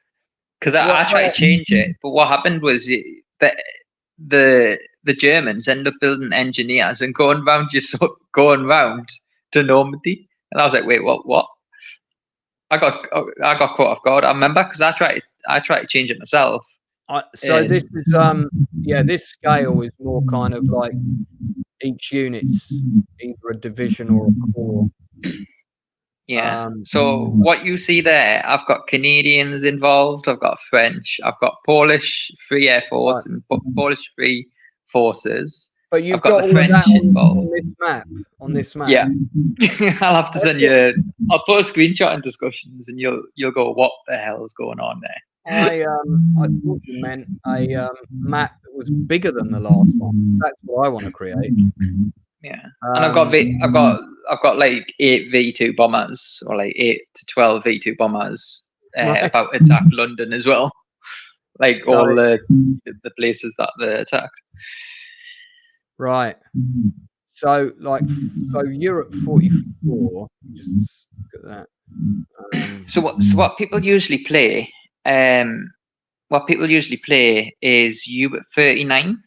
Speaker 2: Because I tried to change it, but what happened was that the Germans ended up building engineers and going round to Normandy, and I was like, wait, what? I got caught off guard. I remember because I tried to change it myself.
Speaker 1: This is this scale is more kind of like each unit's either a division or a corps.
Speaker 2: Yeah. So what you see there, I've got Canadians involved. I've got French. I've got Polish Free Air Force and Polish Free Forces.
Speaker 1: But you've got all French of that involved on this map.
Speaker 2: Yeah. I'll have to send you. I'll put a screenshot in discussions, and you'll go, what the hell is going on there?
Speaker 1: I thought you meant a map that was bigger than the last one. That's what I want to create.
Speaker 2: Yeah, and I've got like 8 V2 bombers, or like 8 to 12 V2 bombers about to attack London as well. Like all the places that they attacked.
Speaker 1: Right. So Europe 44. Just look at that.
Speaker 2: So what people usually play? What people usually play is Europe 39,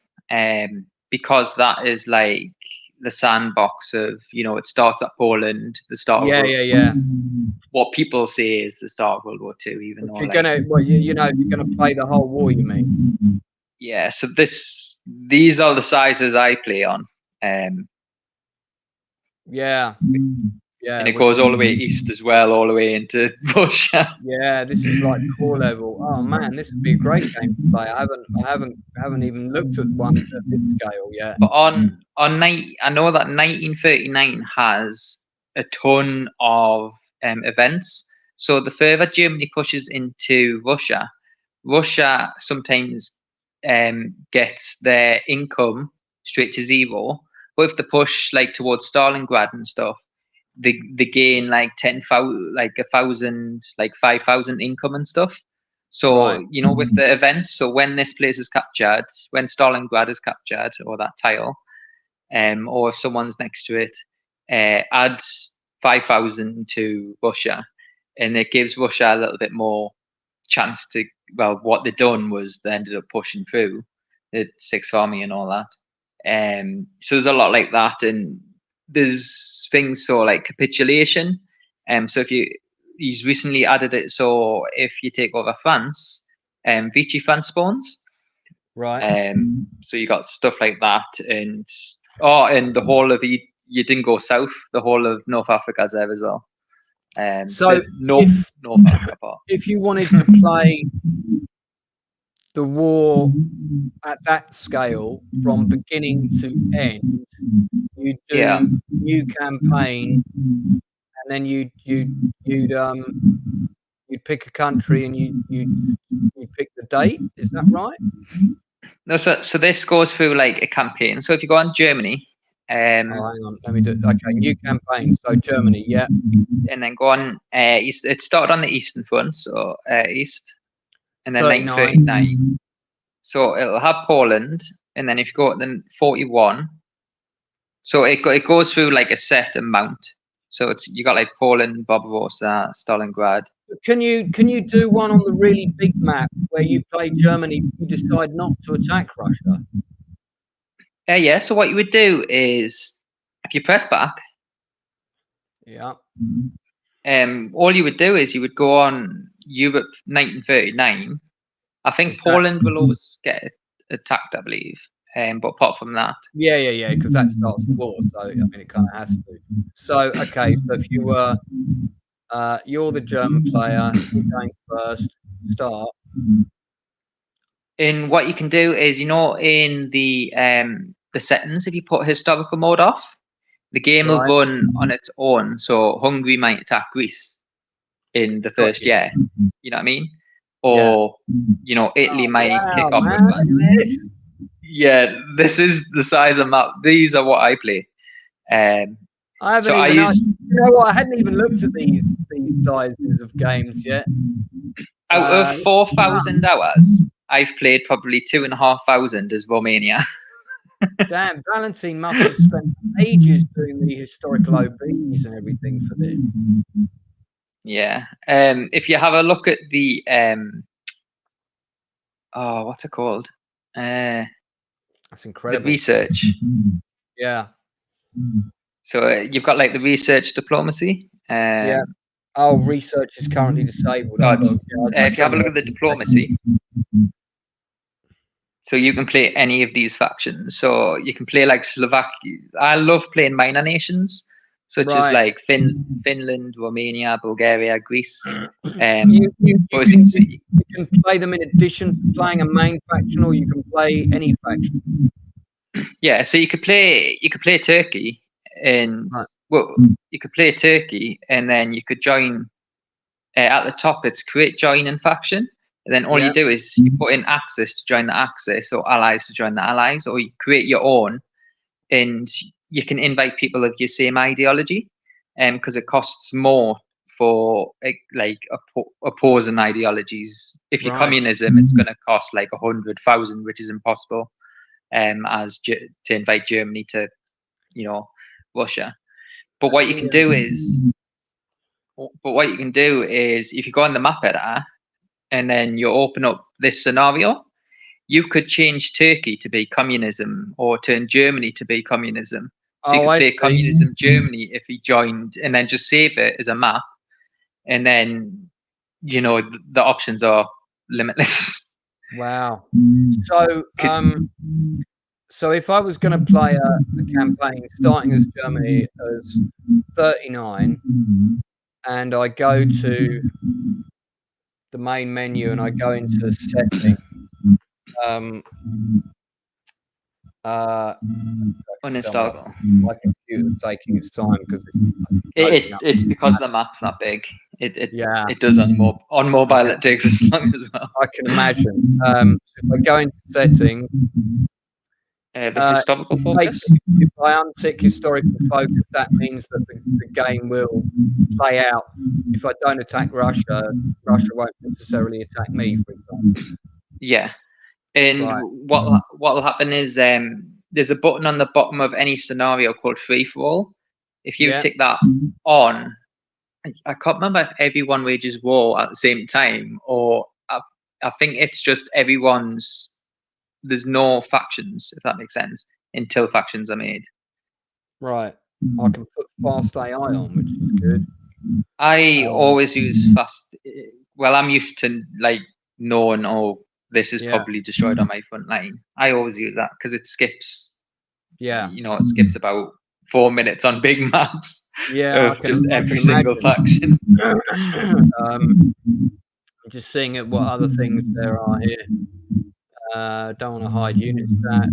Speaker 2: because that is like the sandbox of it starts at Poland, the start of what people say is the start of World War II, even though
Speaker 1: you're gonna play the whole war, you mean?
Speaker 2: Yeah, so these are the sizes I play on. And it goes all the way east as well, all the way into Russia.
Speaker 1: Yeah, this is like core level. Oh man, this would be a great game to play. I haven't even looked at one at this scale yet.
Speaker 2: But I know that 1939 has a ton of events. So the further Germany pushes into Russia, Russia sometimes gets their income straight to zero. But if they push like towards Stalingrad and stuff, they gain like 10,000, like 1,000, like 5,000 income and stuff. So with the events, so when this place is captured, when Stalingrad is captured, or that tile, or if someone's next to it, add 5,000 to Russia, and it gives Russia a little bit more chance to. Well, what they done was they ended up pushing through the Sixth Army and all that. So there's a lot like that, and there's things like capitulation. So he's recently added it. So if you take over France, Vichy France spawns.
Speaker 1: Right.
Speaker 2: So you got stuff like that, and the whole of you didn't go south. The whole of North Africa's there as well.
Speaker 1: So
Speaker 2: North Africa part.
Speaker 1: If you wanted to play the war at that scale from beginning to end, you do new campaign, and then you'd pick a country and you pick the date. Is that right?
Speaker 2: No, so this goes through like a campaign. So if you go on Germany,
Speaker 1: hang on, let me do it. Okay, new campaign. So Germany, yeah,
Speaker 2: and then go on. It started on the Eastern Front, so east, and then 1939. So it'll have Poland, and then if you go to then 41, so it goes through like a set amount. So you got like Poland, Barbarossa, Stalingrad.
Speaker 1: Can you do one on the really big map where you play Germany? You decide not to attack Russia.
Speaker 2: Yeah. So what you would do is, if you press back, all you would do is you would go on Europe 1939. I think Poland will always get attacked, I believe. But apart from that,
Speaker 1: because that starts the war. So I mean, it kind of has to. So okay, so if you were You're the German player. You're going first. Start.
Speaker 2: And what you can do is, in the settings, if you put historical mode off, the game will run on its own. So Hungary might attack Greece in the first year. You know what I mean? Or Italy might kick off with France. Yeah, this is the size of map. These are what I play.
Speaker 1: I hadn't even looked at these sizes of games yet.
Speaker 2: Out of 4,000 hours, I've played probably 2,500 as Romania.
Speaker 1: Damn, Valentine must have spent ages doing the historical OBs and everything for this.
Speaker 2: Yeah. If you have a look at the what's it called?
Speaker 1: That's incredible.
Speaker 2: The research.
Speaker 1: Yeah.
Speaker 2: So you've got like the research diplomacy.
Speaker 1: Yeah. Oh, research is currently disabled.
Speaker 2: If you have a look at the diplomacy, so you can play any of these factions. So you can play like Slovakia. I love playing minor nations, such as like Finland, Romania, Bulgaria, Greece.
Speaker 1: You can play them in addition to playing a main faction, or you can play any faction.
Speaker 2: Yeah, so you could play Turkey, and you could play Turkey, and then you could join. At the top, it's create, join, and faction. And then all you do is you put in Axis to join the Axis, or allies to join the allies, or you create your own, and you can invite people of your same ideology, because it costs more for like opposing ideologies. If you're communism, it's going to cost like 100,000, which is impossible, to invite Germany to, Russia. But what you can do is, if you go on the map editor, and then you open up this scenario, you could change Turkey to be communism, or turn Germany to be communism. So you could play communism Germany if you joined, and then just save it as a map. And then, the options are limitless.
Speaker 1: Wow. So if I was going to play a campaign starting as Germany as 39, and I go to the main menu and I go into settings,
Speaker 2: uninstall.
Speaker 1: My computer's taking its time because
Speaker 2: it's because the map's not big. It does on mobile. It takes as long as well.
Speaker 1: I can imagine. If I go into settings,
Speaker 2: the historical focus.
Speaker 1: If I untick historical focus, that means that the game will play out. If I don't attack Russia, Russia won't necessarily attack me, for example.
Speaker 2: Yeah, and what will happen is there's a button on the bottom of any scenario called free for all. If you tick that on, I can't remember if everyone wages war at the same time, or I think it's just everyone's. There's no factions, if that makes sense, until factions are made.
Speaker 1: Right. I can put fast AI on, which is good.
Speaker 2: I always use fast. Well, I'm used to like knowing, this is probably destroyed on my front line. I always use that because it skips. Yeah. It skips about 4 minutes on big maps.
Speaker 1: Yeah.
Speaker 2: Of just every single faction.
Speaker 1: I'm just seeing what other things there are here. Don't want to hide unit stats.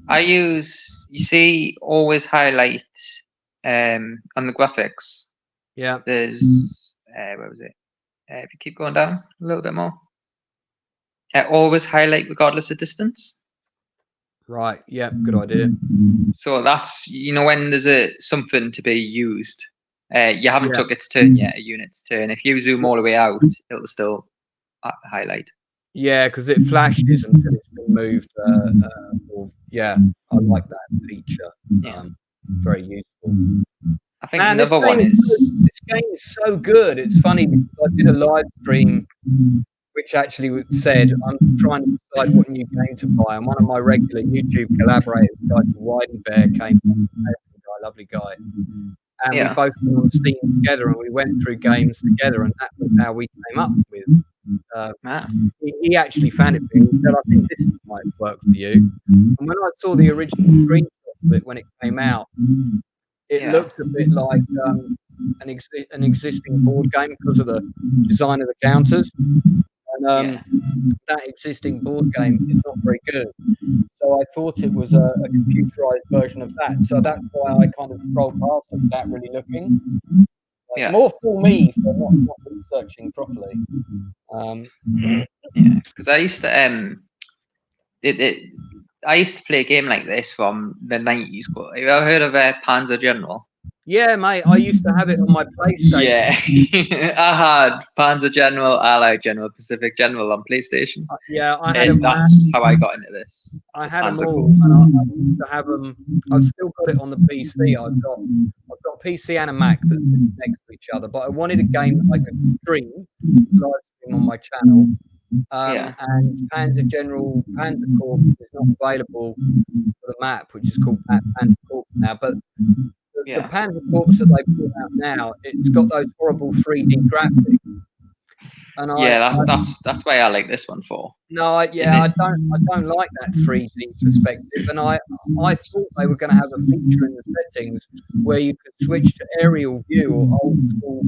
Speaker 2: I use, always highlight on the graphics.
Speaker 1: Yeah.
Speaker 2: There's, where was it? If you keep going down a little bit more. Always highlight regardless of distance.
Speaker 1: Right. Yeah. Good idea.
Speaker 2: So that's, when there's something to be used, you haven't took its turn yet, a unit's turn. If you zoom all the way out, it'll still highlight.
Speaker 1: Yeah, because it flashes until it's been moved. I like that feature. Very useful.
Speaker 2: I think another one is...
Speaker 1: This game is so good. It's funny because I did a live stream which actually said, I'm trying to decide what new game to buy. And one of my regular YouTube collaborators, a guy called Weidenbear, came on, lovely guy. And we both went on Steam together and we went through games together, and that was how we came up with he actually found it for me. He said, I think this might work for you. And when I saw the original screenshot of it when it came out, it looked a bit like an existing board game because of the design of the counters, and that existing board game is not very good. So I thought it was a computerized version of that. So that's why I kind of scrolled past it without really looking. More for me for not researching properly.
Speaker 2: Because I used to I used to play a game like this from the 90s. Have you ever heard of Panzer General?
Speaker 1: Yeah, mate, I used to have it on my PlayStation.
Speaker 2: Yeah, I had Panzer General, Allied General, Pacific General on PlayStation.
Speaker 1: Yeah, I had them.
Speaker 2: That's how I got into this.
Speaker 1: I had them all, and I used to have them. I've still got it on the PC. I've got a PC and a Mac that's next to each other. But I wanted a game that I could stream, live stream on my channel. And Panzer General Panzer Corps is not available for the map, which is called Panzer Corps now. But the Panzer Corps that they put out now, it's got those horrible 3D graphics. And that's why I like this one for. No, I don't like that 3D perspective, and I thought they were going to have a feature in the settings where you could switch to aerial view or old school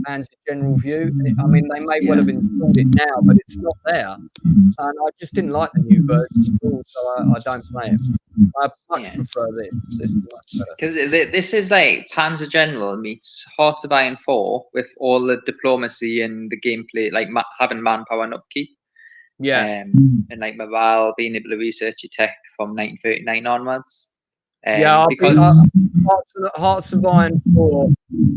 Speaker 1: Panzer General view. I mean, they may well have installed it now, but it's not there, and I just didn't like the new version at all, so I don't play it. I much prefer this. This is much better. Because
Speaker 2: this is like Panzer General meets Hearts of Iron 4 with all the diplomacy and the gameplay, like having manpower and upkeep. And like morale, being able to research your tech from 1939 onwards. Because
Speaker 1: Hearts of Iron 4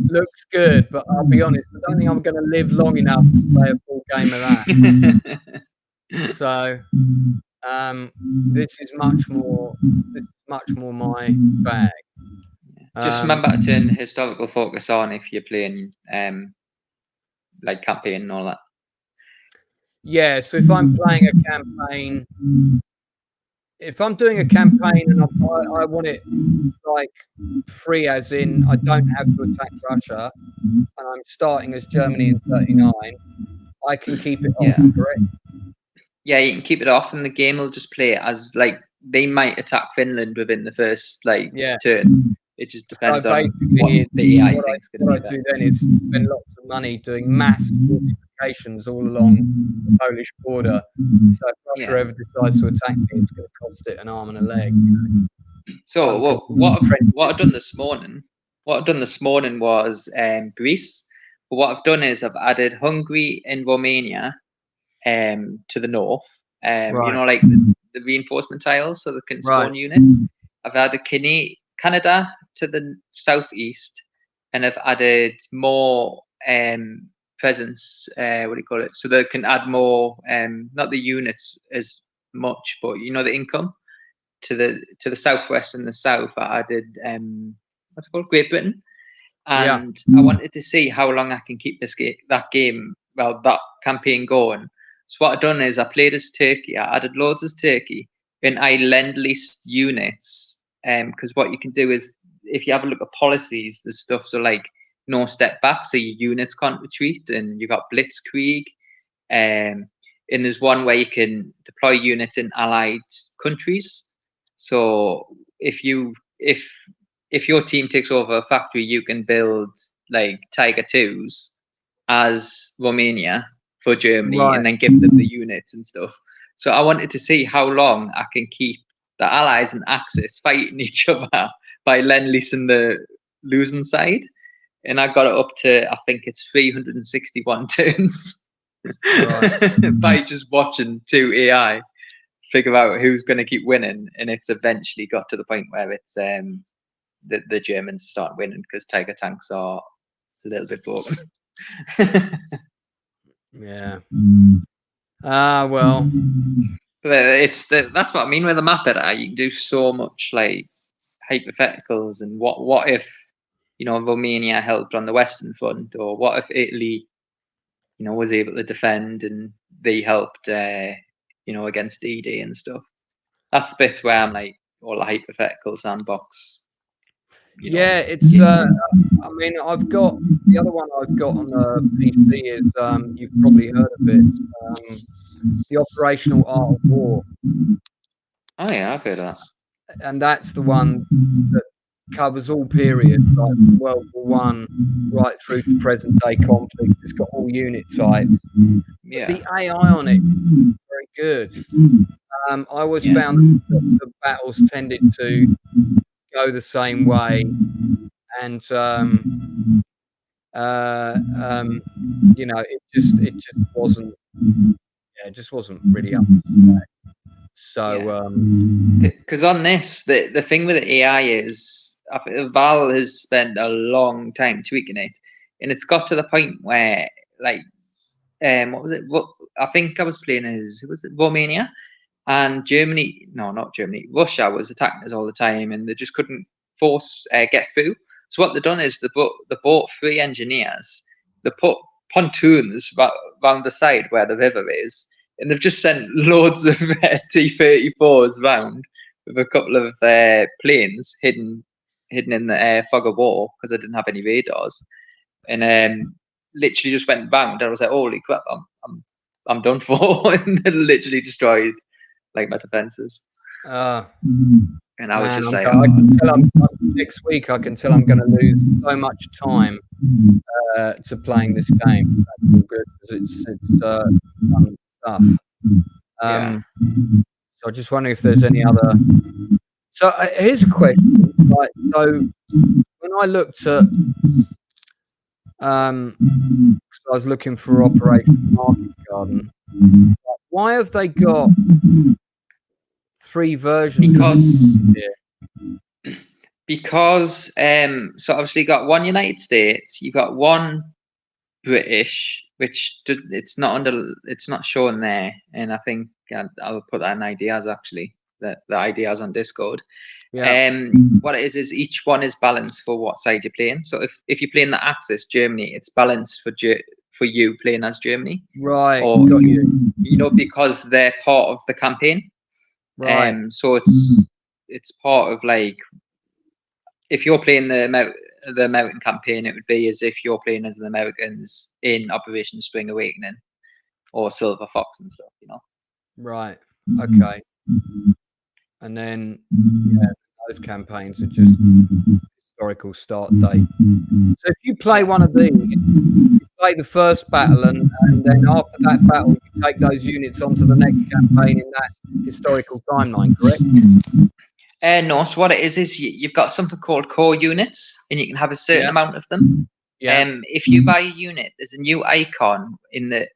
Speaker 1: looks good, but I'll be honest, I don't think I'm going to live long enough to play a full game of that. So this is much more my bag.
Speaker 2: Just remember to turn historical focus on if you're playing like campaign and all that.
Speaker 1: Yeah, so if I'm playing a campaign, if I'm doing a campaign and I want it like free, as in I don't have to attack Russia, and I'm starting as Germany in 39, I can keep it off, correct?
Speaker 2: Yeah, you can keep it off, and the game will just play it as like they might attack Finland within the first turn. It just depends on what the AI thinks going to be.
Speaker 1: What I do then is spend lots of money doing mass fortifications all along the Polish border. So if Russia ever decides to attack me, it's going to cost it an arm and a leg.
Speaker 2: So what I've done this morning was Greece. But what I've done is I've added Hungary and Romania to the north. You know, like the reinforcement tiles, so they can spawn units. I've added Canada to the southeast, and I've added more presence. What do you call it? So they can add more, not the units as much, but you know, the income to the southwest and the south. I added what's it called, Great Britain, and I wanted to see how long I can keep that campaign going. So what I've done is I played as Turkey. I added loads as Turkey, and I lend-leased units. Because what you can do is, if you have a look at policies, there's stuff so like no step back, so your units can't retreat, and you got blitzkrieg, and there's one where you can deploy units in allied countries. So if your team takes over a factory, you can build like Tiger 2s as Romania for Germany, and then give them the units and stuff. So I wanted to see how long I can keep the Allies and Axis fighting each other by lend-leasing the losing side, and I got it up to, I think it's 361 turns by just watching two AI figure out who's going to keep winning, and it's eventually got to the point where it's the Germans start winning because Tiger tanks are a little bit broken.
Speaker 1: Well.
Speaker 2: But that's what I mean with the map editor. You can do so much like hypotheticals, and what if, you know, Romania helped on the Western Front, or what if Italy, you know, was able to defend and they helped, you know, against D-Day and stuff. That's the bits where I'm like, all the hypothetical sandbox. You know.
Speaker 1: Yeah, it's. I mean, I've got the other one I've got on the PC is you've probably heard of it, the Operational Art of War.
Speaker 2: Oh yeah, I've heard of that.
Speaker 1: And that's the one that covers all periods, like from World War One right through to present day conflict. It's got all unit types.
Speaker 2: Yeah.
Speaker 1: The AI on it is very good. I always found that the battles tended to go the same way, and you know, it just wasn't. Yeah, it just wasn't really up to spec. So,
Speaker 2: because on this, the thing with the AI is, Val has spent a long time tweaking it, and it's got to the point where, like, what was it? What I think I was playing as, was it Romania, and Germany? No, not Germany. Russia was attacking us all the time, and they just couldn't get through. So what they've done is they bought 3 engineers. They put pontoons round the side where the river is, and they've just sent loads of T-34s round with a couple of planes hidden in the fog of war because I didn't have any radars, and literally just went round. I was like, holy crap, I'm done for, and they literally destroyed like my defenses. And I was just like,
Speaker 1: I can tell next week. I can tell I'm going to lose so much time to playing this game. That's all good because it's fun stuff. So I just wonder if there's any other. So here's a question. Right, so when I looked at, I was looking for Operation Market Garden. Why have they got 3 versions?
Speaker 2: Because so obviously you got one United States, you got one British, which it's not shown there, and I think I'll put that in ideas actually. The ideas on Discord. What it is each one is balanced for what side you're playing. So if you're playing the Axis Germany, it's balanced for you playing as Germany,
Speaker 1: right?
Speaker 2: Or you know, because they're part of the campaign,
Speaker 1: right?
Speaker 2: So it's part of, like, if you're playing the American campaign, it would be as if you're playing as the Americans in Operation Spring Awakening or Silver Fox and stuff, you know.
Speaker 1: Right. Okay. And then those campaigns are just historical start date. So if you play one of these, you play the first battle, and then after that battle, you take those units onto the next campaign in that historical timeline, correct?
Speaker 2: No, so what it is you've got something called core units, and you can have a certain amount of them. If you buy a unit, there's a new icon in the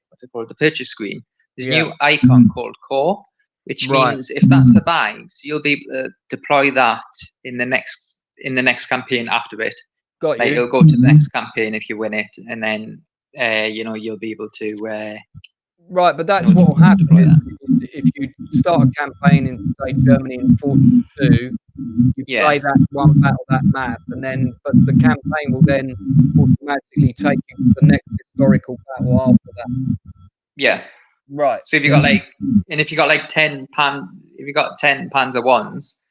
Speaker 2: what's it called, the purchase screen. There's a new icon called core, which means if that survives, you'll be able to deploy that in the next campaign after it.
Speaker 1: Got you.
Speaker 2: It'll go to the next campaign if you win it, and then you know, you'll be able to.
Speaker 1: Right, but that's what will happen if you start a campaign in, say, Germany in 42. You play that one battle, that map, and then but the campaign will then automatically take you to the next historical battle after that. Yeah. Right.
Speaker 2: So if you got if you got like 10 Panzer ones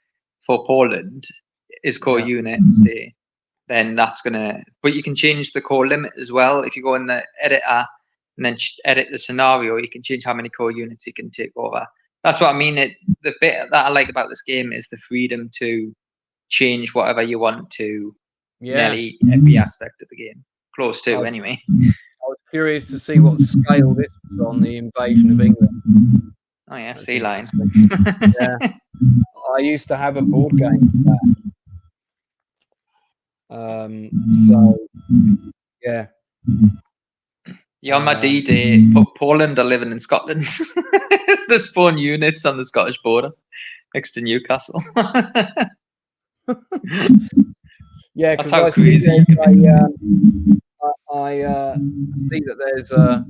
Speaker 2: for Poland is core units, then that's gonna. But you can change the core limit as well. If you go in the editor and then edit the scenario, you can change how many core units you can take over. That's what I mean. The bit that I like about this game is the freedom to change whatever you want to. Nearly every aspect of the game, close to anyway.
Speaker 1: I was curious to see what scale this was on the invasion of England.
Speaker 2: Oh yeah, Sea Lion.
Speaker 1: I used to have a board game for that. So yeah.
Speaker 2: Yeah, on my D-Day, Poland are living in Scotland. They spawn units on the Scottish border next to Newcastle.
Speaker 1: Yeah, because I see that there's a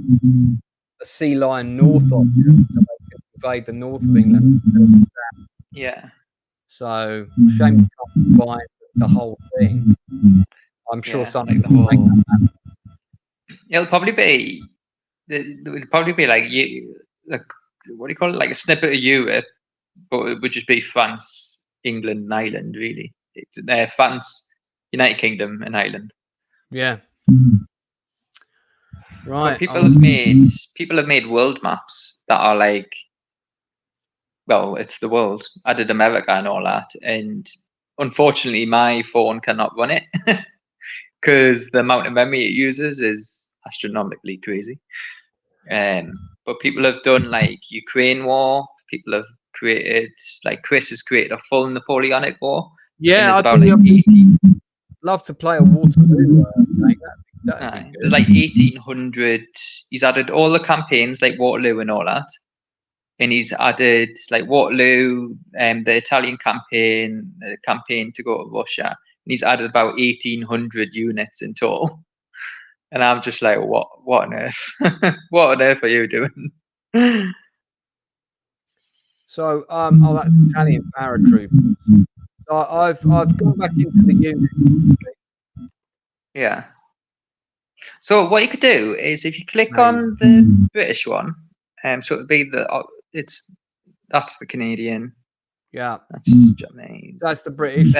Speaker 1: Sea Lion North option, so they can invade the north of England.
Speaker 2: Yeah.
Speaker 1: So shame you can't combine the whole thing. I'm sure something will make that happen.
Speaker 2: It'll probably be. It would probably be like what do you call it? Like a snippet of Europe, but it would just be France, England, and Ireland. Really, France, United Kingdom, and Ireland.
Speaker 1: Yeah. Right.
Speaker 2: But people have made world maps that are like, well, it's the world. I did America and all that, and unfortunately, my phone cannot run it because the amount of memory it uses is astronomically crazy. But people have done like Ukraine war. People have created, like Chris has created a full Napoleonic war.
Speaker 1: Yeah,
Speaker 2: I'd about like 18.
Speaker 1: Love to play a Waterloo.
Speaker 2: There's like 1800. He's added all the campaigns like Waterloo and all that, and he's added like Waterloo, the Italian campaign, the campaign to go to Russia, and he's added about 1800 units in total. And I'm just like, what on earth? What on earth are you doing?
Speaker 1: So, oh, that's Italian paratroopers. So I've gone back into the unit.
Speaker 2: Yeah. So what you could do is if you click on the British one, so it'd be that's the Canadian.
Speaker 1: Yeah.
Speaker 2: That's Japanese.
Speaker 1: That's the British.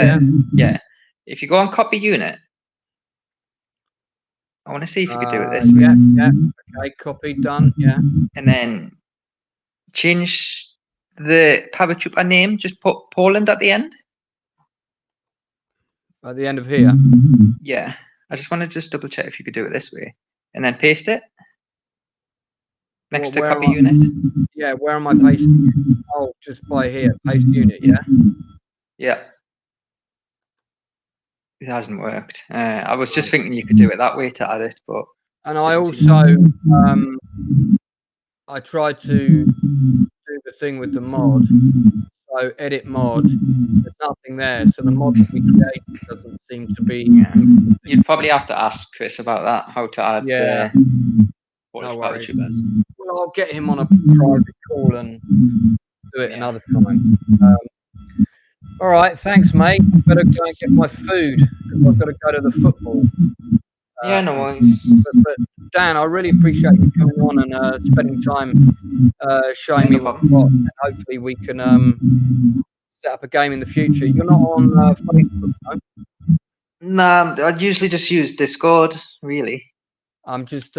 Speaker 2: Yeah. If you go on copy unit, I want to see if you could do it this way.
Speaker 1: Yeah. Okay, copy done. Yeah.
Speaker 2: And then change the paratrooper name. Just put Poland at the end.
Speaker 1: At the end of here.
Speaker 2: Yeah. I just want to just double check if you could do it this way, and then paste it next to copy unit.
Speaker 1: Yeah. Where am I pasting it? Oh, just by here. Paste unit. Yeah.
Speaker 2: Yeah. It hasn't worked. I was just thinking you could do it that way to add it, but.
Speaker 1: And I also I tried to do the thing with the mod. So edit mod. There's nothing there. So the mod that we created doesn't seem to be.
Speaker 2: Yeah. You'd probably have to ask Chris about that. How to add.
Speaker 1: Yeah.
Speaker 2: No
Speaker 1: worries. Well, I'll get him on a private call and do it another time. All right, thanks, mate. I better go and get my food because I've got to go to the football.
Speaker 2: Yeah, no worries.
Speaker 1: But Dan, I really appreciate you coming on and spending time showing me what I've got. And hopefully we can set up a game in the future. You're not on Facebook, no?
Speaker 2: Nah, I usually just use Discord, really.
Speaker 1: I'm just